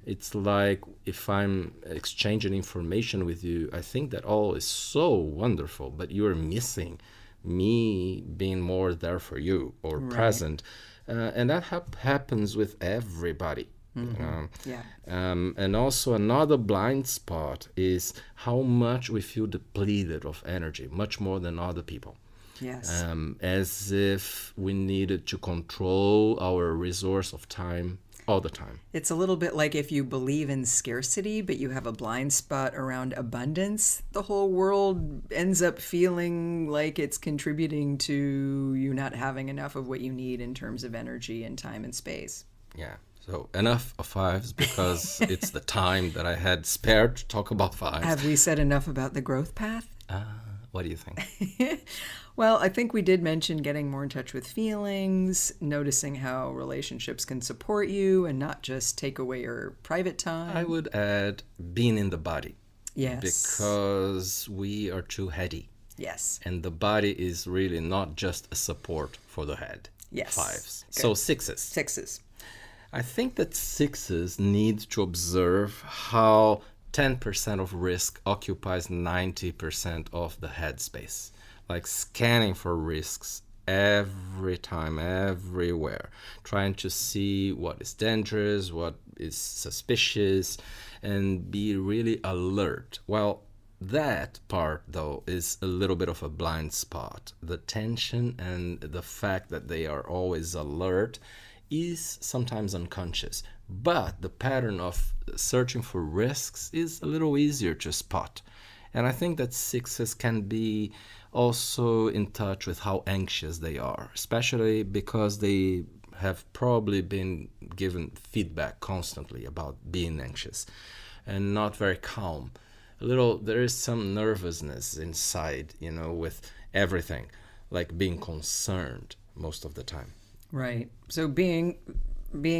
It's like, if I'm exchanging information with you, I think that all is so wonderful, but you're missing me being more there for you or present. And that happens with everybody. And also another blind spot is how much we feel depleted of energy, much more than other people. Yes. As if we needed to control our resource of time all the time. It's a little bit like if you believe in scarcity, but you have a blind spot around abundance, the whole world ends up feeling like it's contributing to you not having enough of what you need in terms of energy and time and space. Yeah. So enough of fives, because it's the time that I had spared to talk about fives. Have we said enough about the growth path? What do you think? Well, I think we did mention getting more in touch with feelings, noticing how relationships can support you and not just take away your private time. I would add being in the body. Yes. Because we are too heady. Yes. And the body is really not just a support for the head. Yes. Fives. Good. So sixes. Sixes. I think that sixes need to observe how 10% of risk occupies 90% of the headspace. Like scanning for risks every time, everywhere, trying to see what is dangerous, what is suspicious, and be really alert. Well, that part, though, is a little bit of a blind spot. The tension and the fact that they are always alert is sometimes unconscious, but the pattern of searching for risks is a little easier to spot. And I think that sixes can be also in touch with how anxious they are, especially because they have probably been given feedback constantly about being anxious and not very calm. There is some nervousness inside, with everything, like being concerned most of the time. Right. So being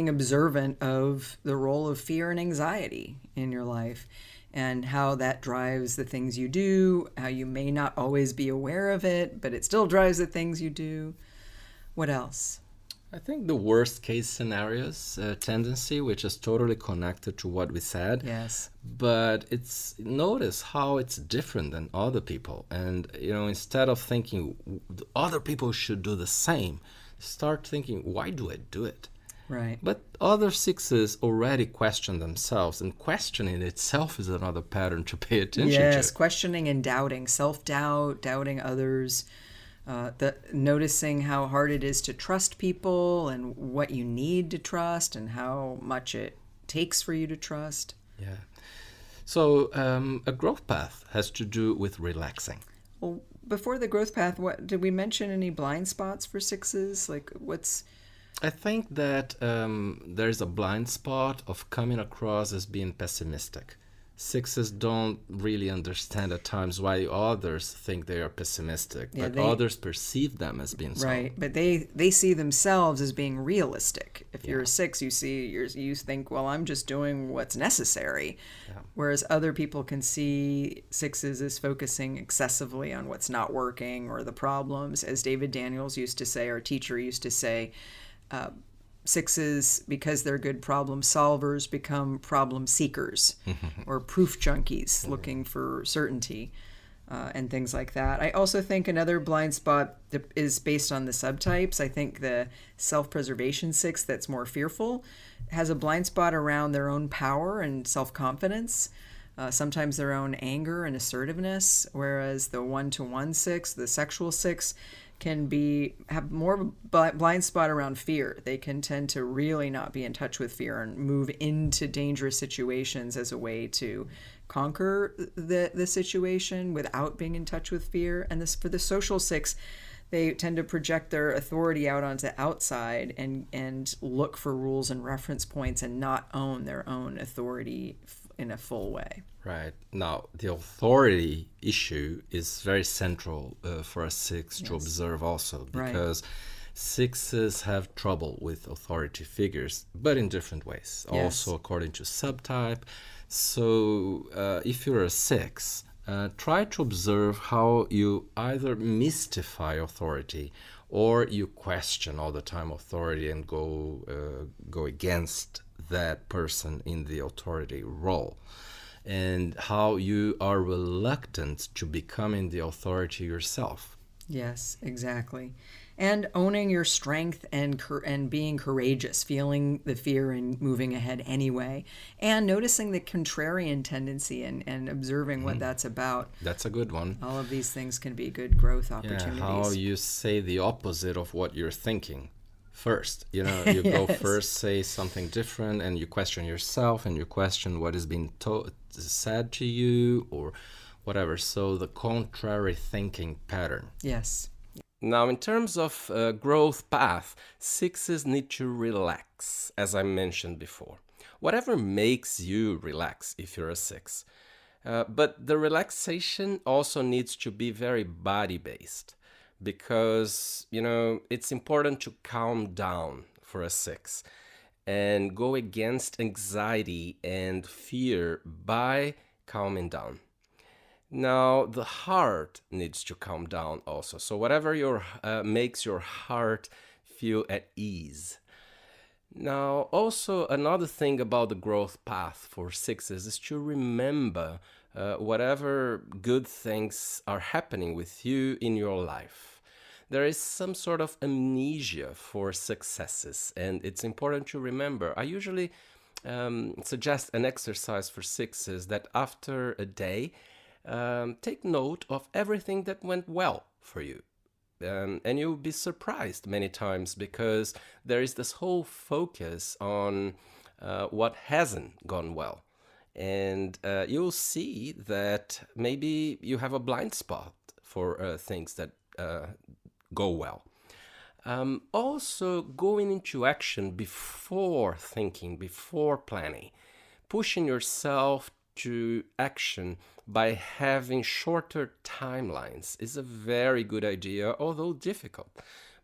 observant of the role of fear and anxiety in your life and how that drives the things you do, how you may not always be aware of it, but it still drives the things you do. What else? I think the worst case scenarios tendency, which is totally connected to what we said. Yes. But notice how it's different than other people. And, instead of thinking other people should do the same, start thinking, why do I do it? Right. But other sixes already question themselves, and questioning itself is another pattern to pay attention to. Yes, questioning and doubting, self-doubt, doubting others, noticing how hard it is to trust people and what you need to trust and how much it takes for you to trust. Yeah. So a growth path has to do with relaxing. Well, before the growth path, what did we mention any blind spots for sixes? Like I think that there's a blind spot of coming across as being pessimistic. Sixes don't really understand at times why others think they are pessimistic, but others perceive them as being so. Right, but they see themselves as being realistic. If you're a six, you think, well, I'm just doing what's necessary. Yeah. Whereas other people can see sixes as focusing excessively on what's not working or the problems. As David Daniels used to say, our teacher used to say, sixes, because they're good problem solvers, become problem seekers or proof junkies looking for certainty and things like that. I also think another blind spot is based on the subtypes. I think the self-preservation six that's more fearful has a blind spot around their own power and self-confidence, sometimes their own anger and assertiveness, whereas the 1-to-1 six, the sexual six, can have more of a blind spot around fear. They can tend to really not be in touch with fear and move into dangerous situations as a way to conquer the situation without being in touch with fear. And this, for the social six, they tend to project their authority out onto the outside and look for rules and reference points and not own their own authority in a full way. Right. Now, the authority issue is very central for a six to observe also, because sixes have trouble with authority figures, but in different ways, also according to subtype. So if you're a six, try to observe how you either mystify authority or you question all the time authority and go against that person in the authority role, and how you are reluctant to becoming the authority yourself. Yes, exactly. And owning your strength and being courageous, feeling the fear and moving ahead anyway, and noticing the contrarian tendency and observing what that's about. That's a good one. All of these things can be good growth opportunities. Yeah, how you say the opposite of what you're thinking first. You go first, say something different, and you question yourself, and you question what is being said to you or whatever. So the contrary thinking pattern. Yes. Now, in terms of growth path, sixes need to relax, as I mentioned before. Whatever makes you relax if you're a six. But the relaxation also needs to be very body-based, because, it's important to calm down for a six and go against anxiety and fear by calming down. Now, the heart needs to calm down also. So whatever makes your heart feel at ease. Now, also another thing about the growth path for sixes is to remember whatever good things are happening with you in your life. There is some sort of amnesia for successes, and it's important to remember. I usually suggest an exercise for sixes that after a day, take note of everything that went well for you. And you'll be surprised many times, because there is this whole focus on what hasn't gone well. And you'll see that maybe you have a blind spot for things that go well. Also, going into action before thinking, before planning, pushing yourself to action by having shorter timelines is a very good idea, although difficult.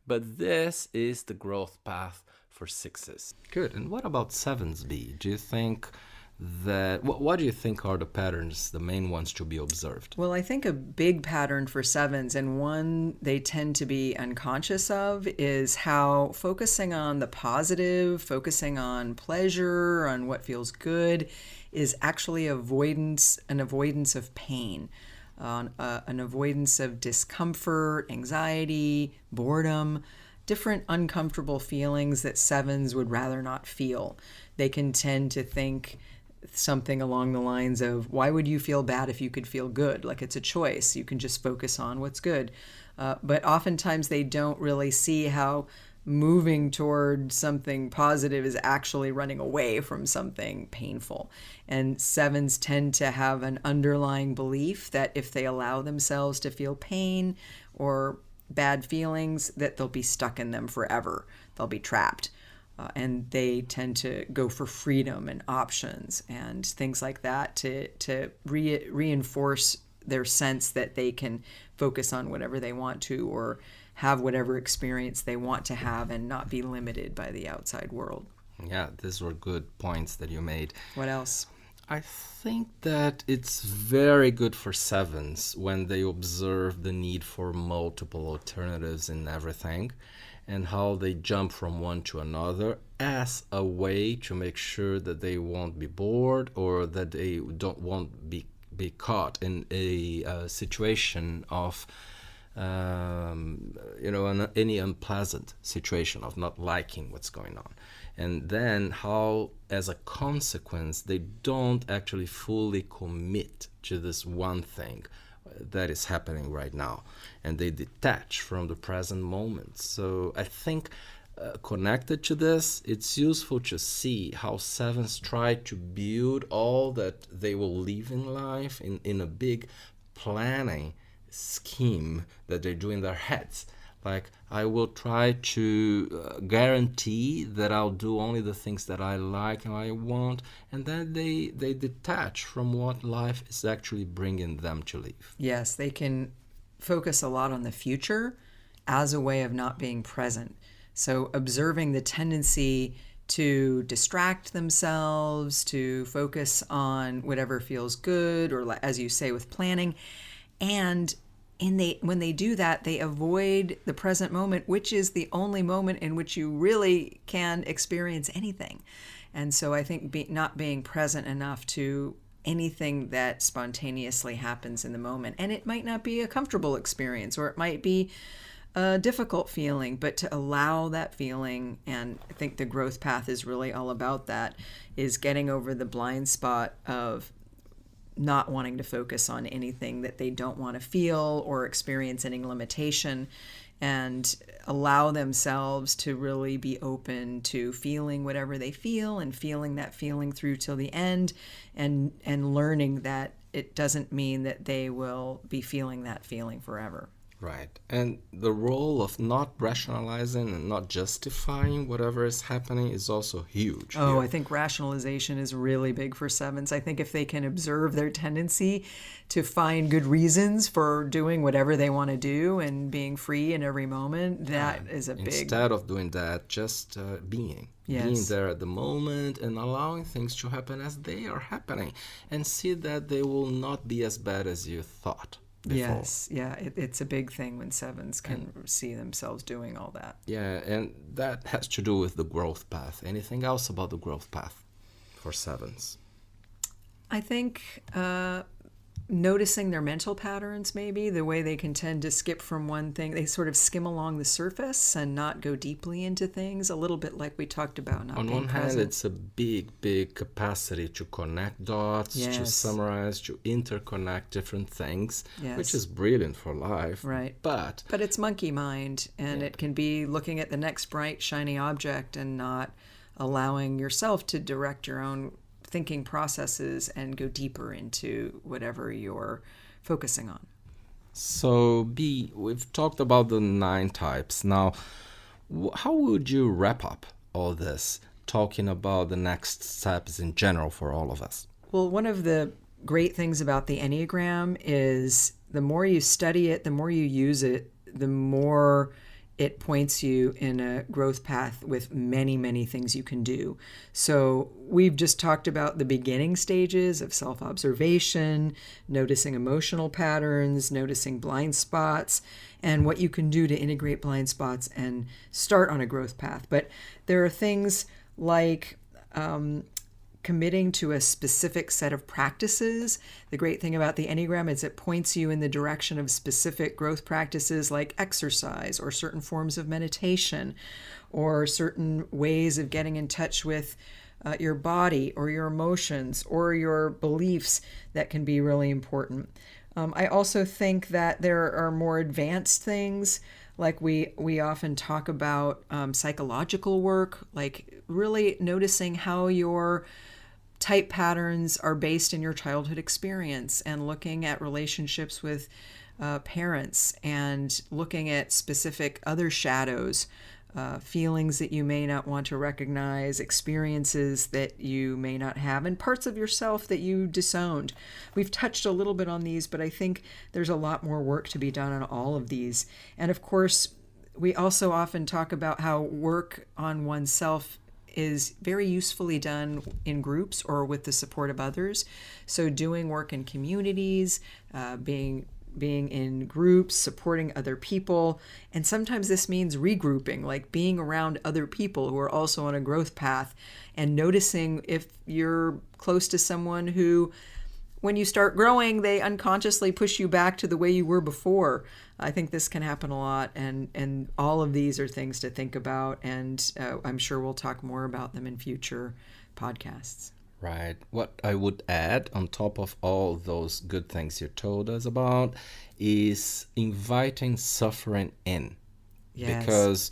But this is the growth path for sixes. Good. And what about sevens, Bea? Do you think that what do you think are the patterns, the main ones to be observed? Well, I think a big pattern for sevens, and one they tend to be unconscious of, is how focusing on the positive, focusing on pleasure, on what feels good, is actually an avoidance of pain, an avoidance of discomfort, anxiety, boredom, different uncomfortable feelings that sevens would rather not feel. They can tend to think something along the lines of, why would you feel bad if you could feel good? Like it's a choice. You can just focus on what's good. But oftentimes they don't really see how moving toward something positive is actually running away from something painful. And sevens tend to have an underlying belief that if they allow themselves to feel pain or bad feelings, that they'll be stuck in them forever. They'll be trapped. And they tend to go for freedom and options and things like that to reinforce their sense that they can focus on whatever they want to or have whatever experience they want to have and not be limited by the outside world. Yeah, these were good points that you made. What else? I think that it's very good for sevens when they observe the need for multiple alternatives in everything and how they jump from one to another as a way to make sure that they won't be bored or that they won't be caught in a situation of any unpleasant situation of not liking what's going on. And then how, as a consequence, they don't actually fully commit to this one thing that is happening right now, and they detach from the present moment. So I think connected to this, it's useful to see how sevens try to build all that they will live in life in a big planning scheme that they do in their heads. Like, I will try to guarantee that I'll do only the things that I like and I want, and then they detach from what life is actually bringing them to live. Yes, they can focus a lot on the future as a way of not being present. So observing the tendency to distract themselves, to focus on whatever feels good, or as you say, with planning, and when they do that, they avoid the present moment, which is the only moment in which you really can experience anything. And so I think not being present enough to anything that spontaneously happens in the moment. And it might not be a comfortable experience, or it might be a difficult feeling, but to allow that feeling, and I think the growth path is really all about that, is getting over the blind spot of not wanting to focus on anything that they don't want to feel or experience any limitation, and allow themselves to really be open to feeling whatever they feel and feeling that feeling through till the end, and learning that it doesn't mean that they will be feeling that feeling forever. Right. And the role of not rationalizing and not justifying whatever is happening is also huge. Oh, I think rationalization is really big for sevens. I think if they can observe their tendency to find good reasons for doing whatever they want to do and being free in every moment, that is a big... Instead of doing that, just being. Yes. Being there at the moment and allowing things to happen as they are happening, and see that they will not be as bad as you thought before. Yes, yeah, it's a big thing when sevens can see themselves doing all that. Yeah, and that has to do with the growth path. Anything else about the growth path for sevens? I think noticing their mental patterns, maybe the way they can tend to skip from one thing. They sort of skim along the surface and not go deeply into things, a little bit like we talked about, not on being one present. hand, it's a big capacity to connect dots, Yes. to summarize, to interconnect different things, Yes. which is brilliant for life. Right. But it's monkey mind, and it can be looking at the next bright, shiny object and not allowing yourself to direct your own thinking processes and go deeper into whatever you're focusing on. so, B, we've talked about the 9 types. Now, how would you wrap up all this, talking about the next steps in general for all of us? Well, one of the great things about the Enneagram is the more you study it, the more you use it, the more it points you in a growth path with many, many things you can do. So we've just talked about the beginning stages of self-observation, noticing emotional patterns, noticing blind spots, and what you can do to integrate blind spots and start on a growth path. But there are things like committing to a specific set of practices. The great thing about the Enneagram is it points you in the direction of specific growth practices like exercise or certain forms of meditation or certain ways of getting in touch with your body or your emotions or your beliefs that can be really important. I also think that there are more advanced things, like we often talk about psychological work, like really noticing how your type patterns are based in your childhood experience and looking at relationships with parents and looking at specific other shadows, feelings that you may not want to recognize, experiences that you may not have, and parts of yourself that you disowned. We've touched a little bit on these, but I think there's a lot more work to be done on all of these. And of course, we also often talk about how work on oneself is very usefully done in groups or with the support of others. So doing work in communities, being in groups, supporting other people. And sometimes this means regrouping, like being around other people who are also on a growth path and noticing if you're close to someone who, when you start growing, they unconsciously push you back to the way you were before. I think this can happen a lot, and all of these are things to think about, and I'm sure we'll talk more about them in future podcasts. Right. What I would add on top of all those good things you told us about is inviting suffering in. Yes. Because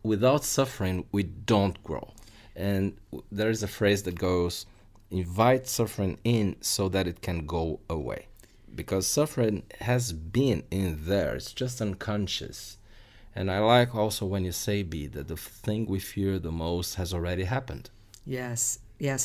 without suffering, we don't grow. And there's a phrase that goes, invite suffering in so that it can go away. Because suffering has been in there. It's just unconscious. And I like also when you say, Bea, that the thing we fear the most has already happened. Yes,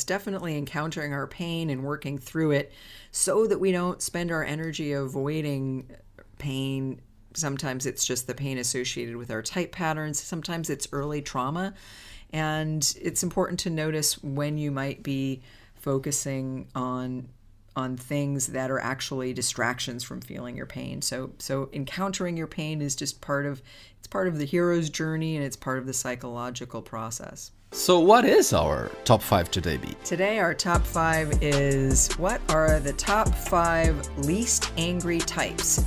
definitely encountering our pain and working through it so that we don't spend our energy avoiding pain. Sometimes it's just the pain associated with our type patterns. Sometimes it's early trauma. And it's important to notice when you might be focusing on things that are actually distractions from feeling your pain. So encountering your pain is just part of the hero's journey, and it's part of the psychological process. So what is our top 5 today, Bea? Today our top 5 is what are the top 5 least angry types.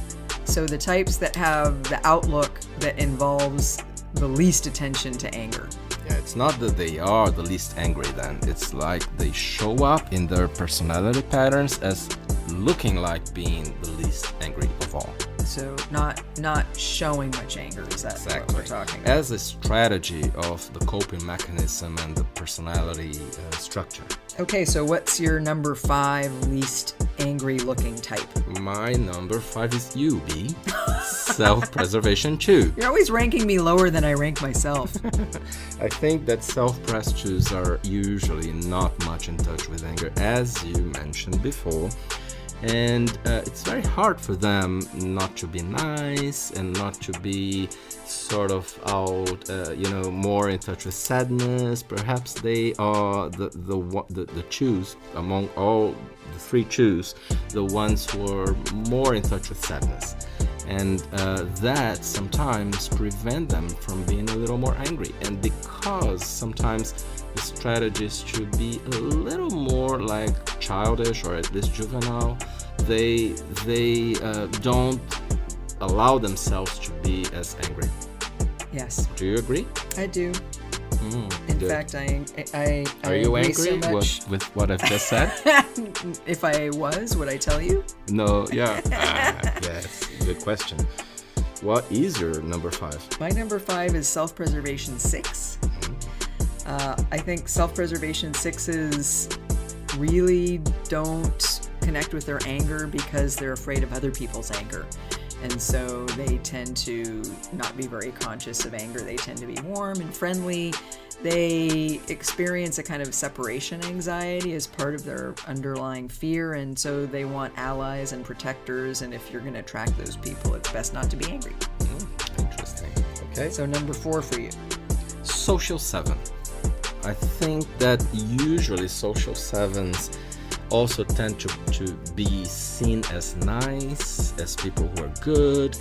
So the types that have the outlook that involves the least attention to anger. Yeah, it's not that they are the least angry then. It's like they show up in their personality patterns as looking like being the least angry of all. So not showing much anger, is that what we're talking about? As a strategy of the coping mechanism and the personality structure. Okay, so what's your number 5 least angry looking type? My number 5 is you, Bea. Self-preservation 2. You're always ranking me lower than I rank myself. I think that self-pres 2s are usually not much in touch with anger, as you mentioned before. And it's very hard for them not to be nice and not to be sort of out, more in touch with sadness. Perhaps they are the choose among all the 3 choose, the ones who are more in touch with sadness. And that sometimes prevent them from being a little more angry. And because sometimes the strategies should be a little more like childish or at least juvenile, they don't allow themselves to be as angry. Yes. Do you agree? I do. In fact, I Are you agree angry so much. with what I've just said? If I was, would I tell you? No, yeah. Yes, good question. What is your number 5? My number 5 is self-preservation 6. I think self-preservation 6s really don't connect with their anger because they're afraid of other people's anger. And so they tend to not be very conscious of anger. They tend to be warm and friendly. They experience a kind of separation anxiety as part of their underlying fear. And so they want allies and protectors. And if you're going to attract those people, it's best not to be angry. Interesting. Okay. So number 4 for you. Social 7. I think that usually social 7s also tend to be seen as nice, as people who are good,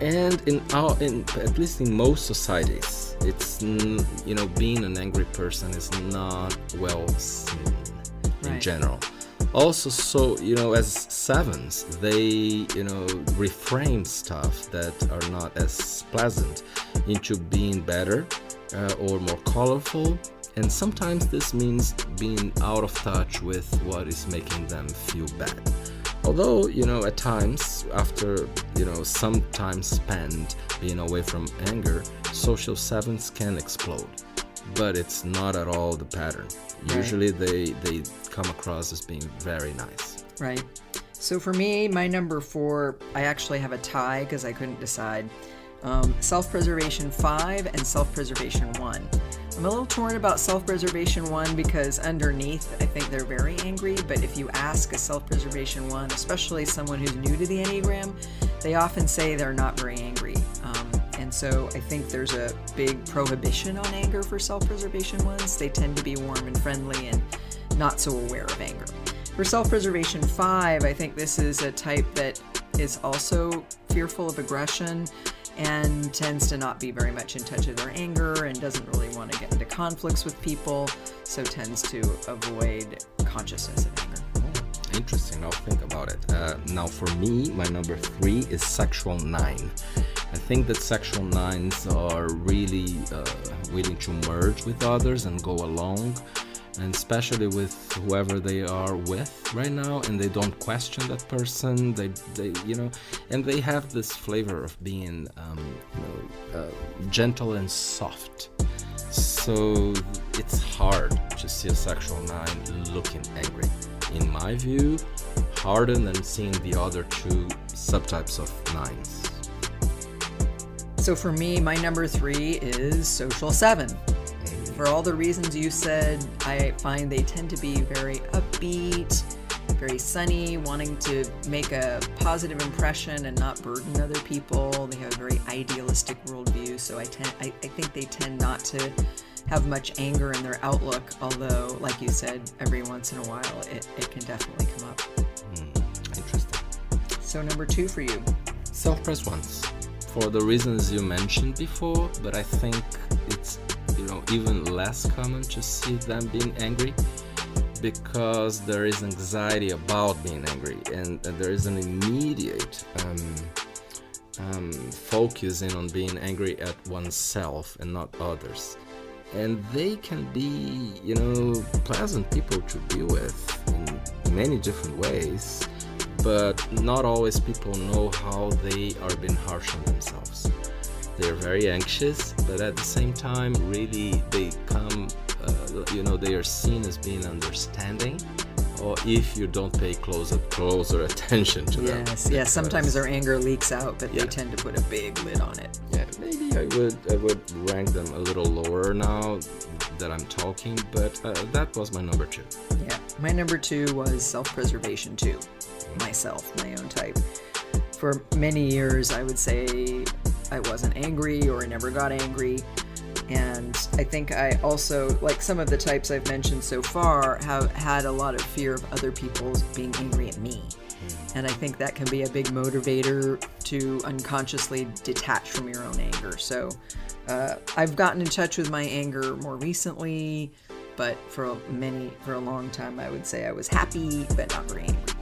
and in at least in most societies, it's being an angry person is not well seen in general. Also, so as 7s, they reframe stuff that are not as pleasant into being better or more colorful. And sometimes this means being out of touch with what is making them feel bad. Although, at times, after, some time spent being away from anger, social 7s can explode. But it's not at all the pattern. Right. Usually they come across as being very nice. Right. So for me, my number 4, I actually have a tie because I couldn't decide. Self-preservation 5 and self-preservation 1. I'm a little torn about self-preservation 1 because underneath, I think they're very angry, but if you ask a self-preservation 1, especially someone who's new to the Enneagram, they often say they're not very angry. And so I think there's a big prohibition on anger for self-preservation 1s. They tend to be warm and friendly and not so aware of anger. For self-preservation 5, I think this is a type that is also fearful of aggression and tends to not be very much in touch with their anger and doesn't really want to get into conflicts with people, so tends to avoid consciousness of anger. Interesting. I'll think about it. Now, for me, my number 3 is sexual 9. I think that sexual 9s are really willing to merge with others and go along, and especially with whoever they are with right now, and they don't question that person. They and they have this flavor of being gentle and soft. So it's hard to see a sexual 9 looking angry. In my view, harder than seeing the other 2 subtypes of 9s. So for me, my number 3 is social 7. For all the reasons you said, I find they tend to be very upbeat, very sunny, wanting to make a positive impression and not burden other people. They have a very idealistic worldview, so I think they tend not to have much anger in their outlook, although, like you said, every once in a while it can definitely come up. Interesting. So number 2 for you. Self-pres 1s. For the reasons you mentioned before, but I think it's even less common to see them being angry because there is anxiety about being angry, and there is an immediate focusing on being angry at oneself and not others. And they can be, pleasant people to be with in many different ways, but not always people know how they are being harsh on themselves. They're very anxious, but at the same time, really, they come, they are seen as being understanding, or if you don't pay closer attention to them. Yes, sometimes their anger leaks out, but they tend to put a big lid on it. Yeah, maybe I would rank them a little lower now that I'm talking, but that was my number 2. Yeah, my number 2 was self-preservation 2, myself, my own type. For many years, I would say I wasn't angry or I never got angry. And I think I also, like some of the types I've mentioned so far, have had a lot of fear of other people being angry at me. And I think that can be a big motivator to unconsciously detach from your own anger. So I've gotten in touch with my anger more recently, but for a long time, I would say I was happy, but not very angry.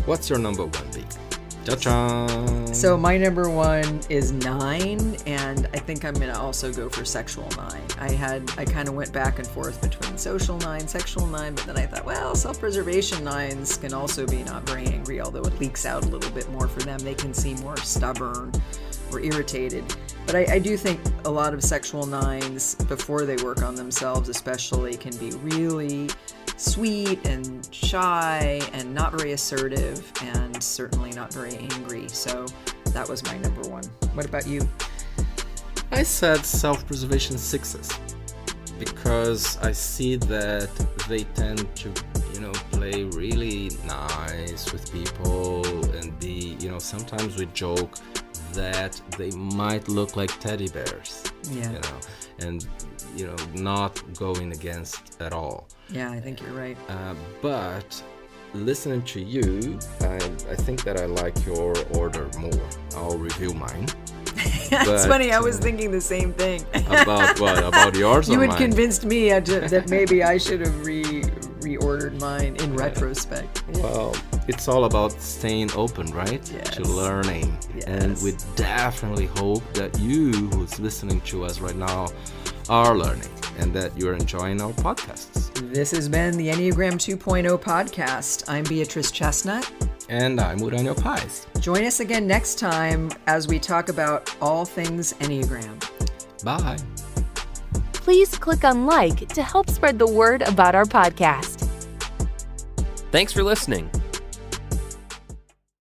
What's your number 1, Bea? Cha-cha! So my number 1 is 9, and I think I'm going to also go for sexual 9. I kind of went back and forth between social 9, sexual 9, but then I thought, well, self-preservation 9s can also be not very angry, although it leaks out a little bit more for them. They can seem more stubborn or irritated. But I do think a lot of sexual 9s, before they work on themselves especially, can be really sweet and shy and not very assertive and certainly not very angry. So that was my number 1. What about you? I said self-preservation 6s because I see that they tend to, play really nice with people and be, sometimes we joke, that they might look like teddy bears, Yeah. and not going against at all. Yeah, I think you're right. But listening to you, I think that I like your order more. I'll review mine. It's funny, I was thinking the same thing. About what? About yours or You had mine? convinced me that maybe I should have reordered mine in retrospect. Well, it's all about staying open, right? Yes. To learning. Yes. And we definitely hope that you who's listening to us right now are learning and that you're enjoying our podcasts. This has been the Enneagram 2.0 podcast. I'm Beatrice Chestnut. And I'm Uranio and Bea. Join us again next time as we talk about all things Enneagram. Bye. Please click on like to help spread the word about our podcast. Thanks for listening.